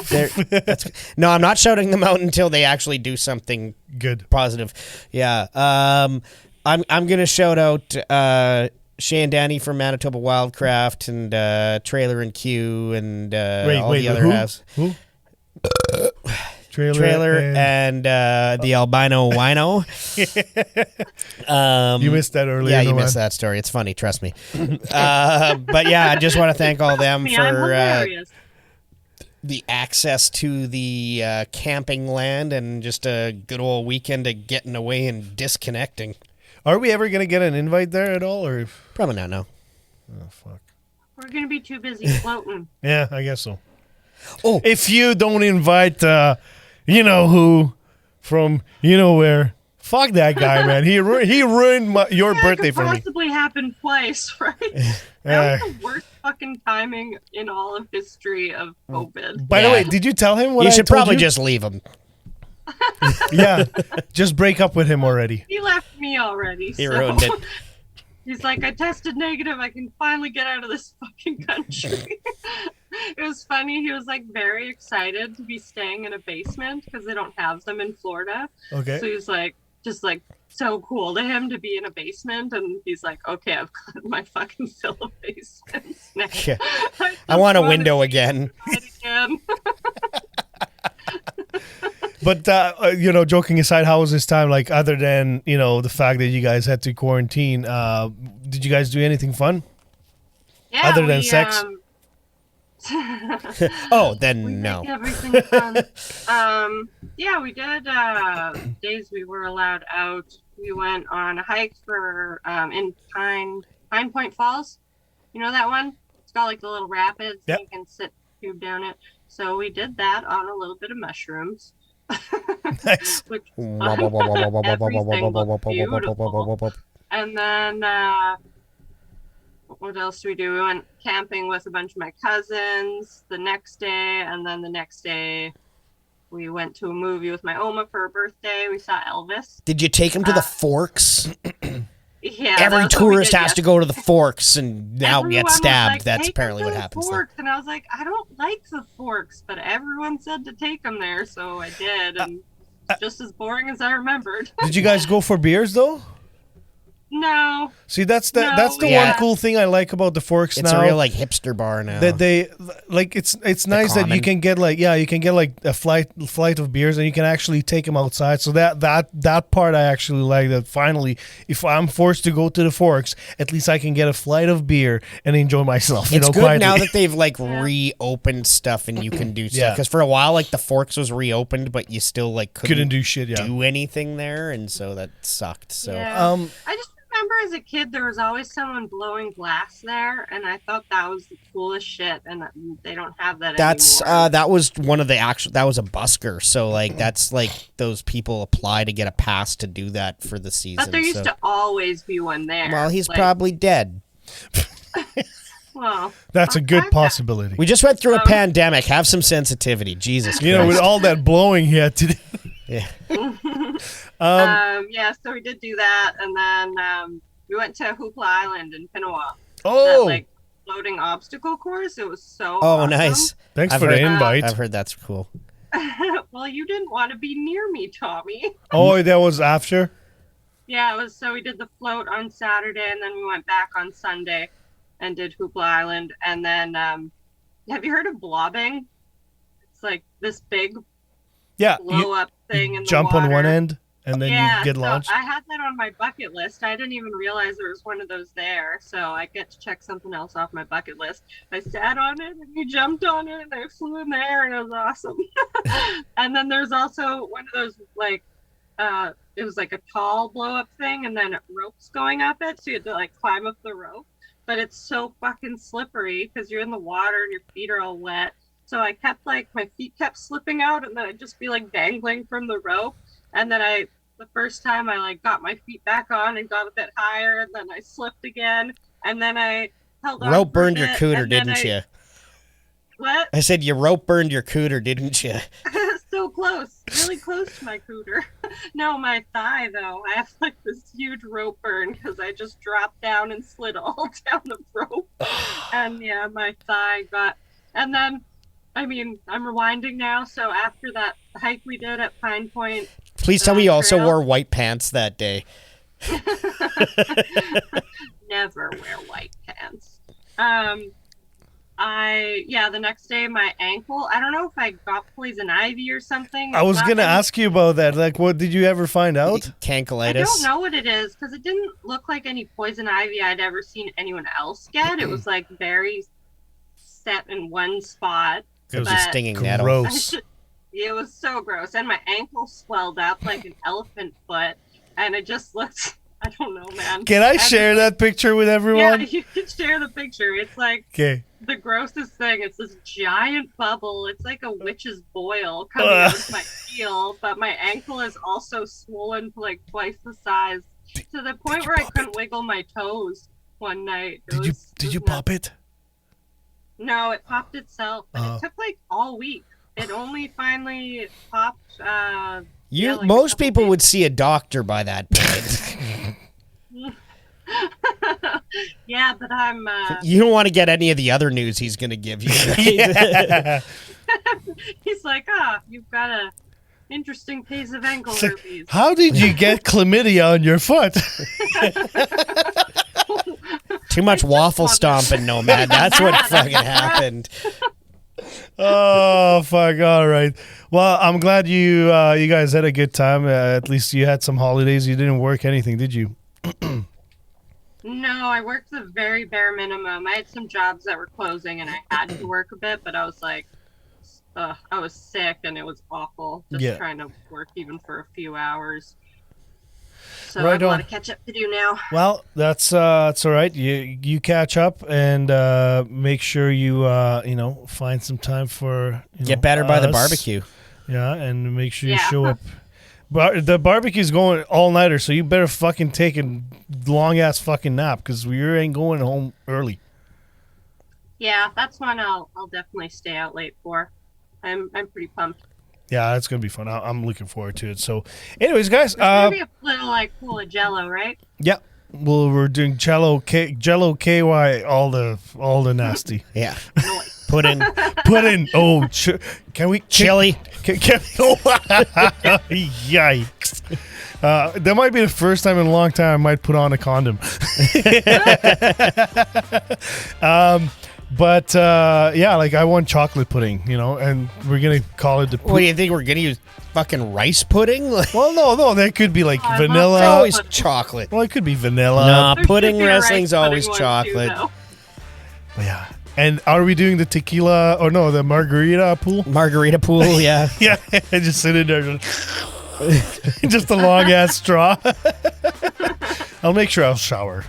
S2: No, I'm not shouting them out until they actually do something
S1: good,
S2: positive. Yeah. I'm gonna shout out Shane Danny from Manitoba Wildcraft and Trailer and Q and all the other halves.
S1: Who?
S2: Trailer and the albino wino.
S1: You missed that earlier.
S2: Yeah, you missed that story. It's funny, trust me. But yeah, I just want to thank all them for the access to the camping land and just a good old weekend of getting away and disconnecting.
S1: Are we ever going to get an invite there at all? Or
S2: probably not, no.
S1: Oh, fuck.
S6: We're going to be too busy floating.
S1: Yeah, I guess so.
S2: Oh,
S1: if you don't invite, you know who, from you know where, fuck that guy, man. He ruined your birthday for me.
S6: Possibly happened twice, right? That was the worst fucking timing in all of history of COVID.
S1: By the way, did you tell him what
S2: you
S1: I
S2: should
S1: told
S2: probably
S1: you?
S2: just leave him.
S1: Yeah, just break up with him already.
S6: He left me already.
S2: He ruined it.
S6: He's like, I tested negative. I can finally get out of this fucking country. It was funny. He was like very excited to be staying in a basement because they don't have them in Florida.
S1: Okay.
S6: So he's like, just like so cool to him to be in a basement. And he's like, okay, I've got my fucking fill of basements now.
S2: Yeah. I want a window again.
S1: But, you know, joking aside, how was this time? Like, other than, you know, the fact that you guys had to quarantine, did you guys do anything fun?
S6: Yeah,
S1: other than sex?
S2: Oh, then no.
S6: Everything fun. Yeah, we did. Days we were allowed out. We went on a hike for in Pine Point Falls. You know that one? It's got like the little rapids.
S1: Yep.
S6: You can sit tube down it. So we did that on a little bit of mushrooms.
S1: Nice.
S6: Which everything looked beautiful. And then what else do we do? We went camping with a bunch of my cousins the next day, and then the next day we went to a movie with my Oma for her birthday. We saw Elvis.
S2: Did you take him to the Forks?
S6: Yeah.
S2: Every tourist has to go to the Forks and now get stabbed.
S6: Like,
S2: that's apparently what happens.
S6: Forks. And I was like, I don't like the Forks, but everyone said to take them there, so I did. And just as boring as I remembered.
S1: Did you guys go for beers, though?
S6: No.
S1: See, that's the one cool thing I like about the Forks now.
S2: It's a real like hipster bar now.
S1: That they like it's nice that you can get like a flight of beers and you can actually take them outside. So that part I actually like, that finally if I'm forced to go to the Forks, at least I can get a flight of beer and enjoy myself.
S2: It's good
S1: quietly.
S2: now that they've like reopened stuff and you can do stuff. Because for a while like the Forks was reopened, but you still like couldn't
S1: do shit. Yeah.
S2: Do anything there, and so that sucked. So
S6: I just remember as a kid there was always someone blowing glass there, and I thought that was the coolest shit, and they don't have that anymore.
S2: That was one of the that was a busker, so like that's like those people apply to get a pass to do that for the season.
S6: But there used to always be one there.
S2: Well, he's probably dead.
S6: Well,
S1: that's a good possibility.
S2: We just went through a pandemic. Have some sensitivity, Jesus Christ.
S1: You know, with all that blowing he had to do.
S2: Yeah.
S6: Yeah, so we did do that, and then we went to Hoopla Island in Pinawa.
S1: Oh,
S6: that, like, floating obstacle course. It was so
S2: awesome.
S6: Nice.
S1: Thanks for the invite.
S2: I've heard that's cool.
S6: Well, you didn't want to be near me, Tommy.
S1: Oh, that was after?
S6: Yeah, it was. So we did the float on Saturday, and then we went back on Sunday and did Hoopla Island. And then, have you heard of blobbing? It's like this big blow up thing in the
S1: jump
S6: water.
S1: on one end. and then
S6: Yeah,
S1: you get
S6: so
S1: launched?
S6: I had that on my bucket list. I didn't even realize there was one of those there, so I get to check something else off my bucket list. I sat on it, and he jumped on it, and I flew in the air, and it was awesome. And then there's also one of those, like, it was like a tall blow-up thing, and then ropes going up it, so you had to, like, climb up the rope. But it's so fucking slippery because you're in the water and your feet are all wet. So I kept, like, my feet kept slipping out, and then I'd just be, like, dangling from the rope. And then the first time I, like, got my feet back on and got a bit higher, and then I slipped again. And then I held on.
S2: Rope burned your cooter, didn't you?
S6: What?
S2: I said you rope burned your cooter, didn't you?
S6: So close. Really close to my cooter. No, my thigh, though. I have, like, this huge rope burn because I just dropped down and slid all down the rope. And, yeah, my thigh got... And then, I mean, I'm rewinding now. So after that hike we did at Pine Point...
S2: Please tell me you also wore white pants that day.
S6: Never wear white pants. The next day my ankle, I don't know if I got poison ivy or something.
S1: I was going to ask you about that. Like, what did you ever find out?
S2: Cankleitis.
S6: I don't know what it is because it didn't look like any poison ivy I'd ever seen anyone else get. It was like very set in one spot.
S2: It was a stinging nettle.
S1: Gross.
S6: It was so gross. And my ankle swelled up like an elephant foot. And it just looked, I don't know, man.
S1: Can I share that picture with everyone?
S6: Yeah, you can share the picture. It's like the grossest thing. It's this giant bubble. It's like a witch's boil coming out of my heel. But my ankle is also swollen to like twice the size. To the point where I couldn't wiggle my toes one night.
S1: Did you pop it?
S6: No, it popped itself. But it took like all week. It only finally popped.
S2: Most people would see a doctor by that point.
S6: Yeah, but I'm.
S2: You don't want to get any of the other news he's going to give you. Right?
S6: He's like, you've got a interesting case of ankle herpes.
S1: How did you get chlamydia on your foot?
S2: Too much waffle stomping, Nomad. That's what fucking happened.
S1: Oh fuck! All right. Well, I'm glad you guys had a good time. At least you had some holidays. You didn't work anything, did you?
S6: No, I worked the very bare minimum. I had some jobs that were closing, and I had to work a bit. But I was like, I was sick, and it was awful. Just trying to work even for a few hours. So I have a lot of catch up to do now.
S1: Well, that's all right. You catch up and make sure you find some time for
S2: get better by the barbecue.
S1: Yeah, and make sure you show up. The barbecue's going all nighter, so you better fucking take a long ass fucking nap because we ain't going home early.
S6: Yeah, that's one I'll definitely stay out late for. I'm pretty pumped.
S1: Yeah, it's gonna be fun. I'm looking forward to it. So, anyways, guys,
S6: it's gonna be a little like pool of Jello, right?
S1: Yeah. Well, we're doing Jello KY, all the nasty.
S2: Yeah. Pudding.
S1: Oh, can we
S2: chili?
S1: Can we? Yikes! That might be the first time in a long time I might put on a condom. But like I want chocolate pudding, and we're gonna call it the.
S2: What do you think we're gonna use? Fucking rice pudding?
S1: Well, no, that could be like vanilla.
S2: It's always chocolate.
S1: Well, it could be vanilla.
S2: Nah, pudding wrestling's always chocolate.
S1: Yeah. And are we doing the tequila or no, the margarita pool?
S2: Margarita pool, yeah.
S1: Yeah, just sitting there, just a long ass straw. I'll make sure I'll shower.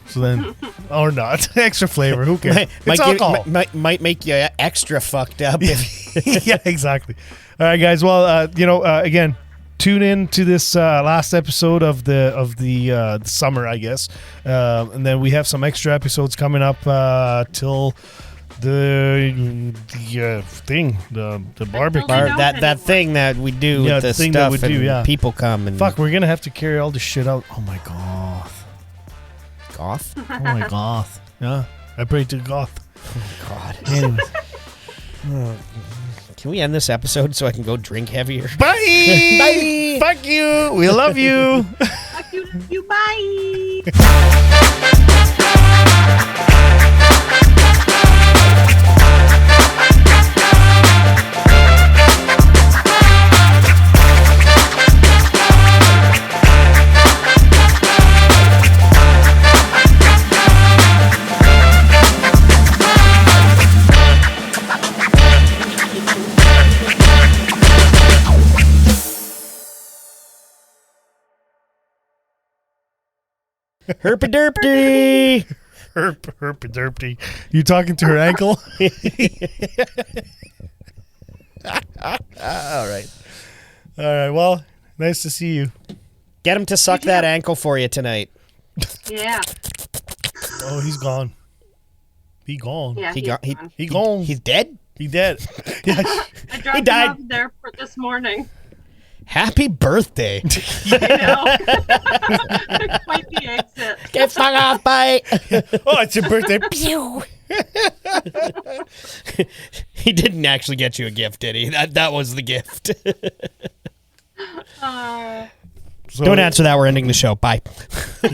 S1: So then, or not. Extra flavor. Who cares? It's alcohol.
S2: Might make you extra fucked up.
S1: Yeah, exactly. All right, guys. Well, again, tune in to this last episode of the summer, I guess, and then we have some extra episodes coming up till the thing, the barbecue,
S2: that thing that we do with the stuff, that we do, and people come and
S1: fuck. We're gonna have to carry all this shit out. Oh my god.
S2: Goth?
S1: Oh my goth. Yeah, I pray to goth.
S2: Oh god. Anyways. Can we end this episode so I can go drink heavier?
S1: Bye!
S2: Bye!
S1: Fuck you! We love you!
S6: Fuck you, bye!
S2: Herpy-derpy.
S1: Herpy-derpy. You talking to her ankle?
S2: All right.
S1: All right. Well, nice to see you.
S2: Get him to suck that ankle for you tonight.
S6: Yeah.
S1: Oh, he's gone. He gone.
S6: Yeah,
S2: He
S6: gone.
S1: He gone.
S2: He's dead?
S1: He dead. Yeah.
S6: I dropped him
S2: died.
S6: off there for this morning.
S2: Happy birthday.
S6: I know. Quite the exit.
S2: Get fuck off, bye.
S1: Oh, it's your birthday.
S2: Pew. He didn't actually get you a gift, did he? That was the gift.
S1: So-
S2: Don't answer that. We're ending the show. Bye.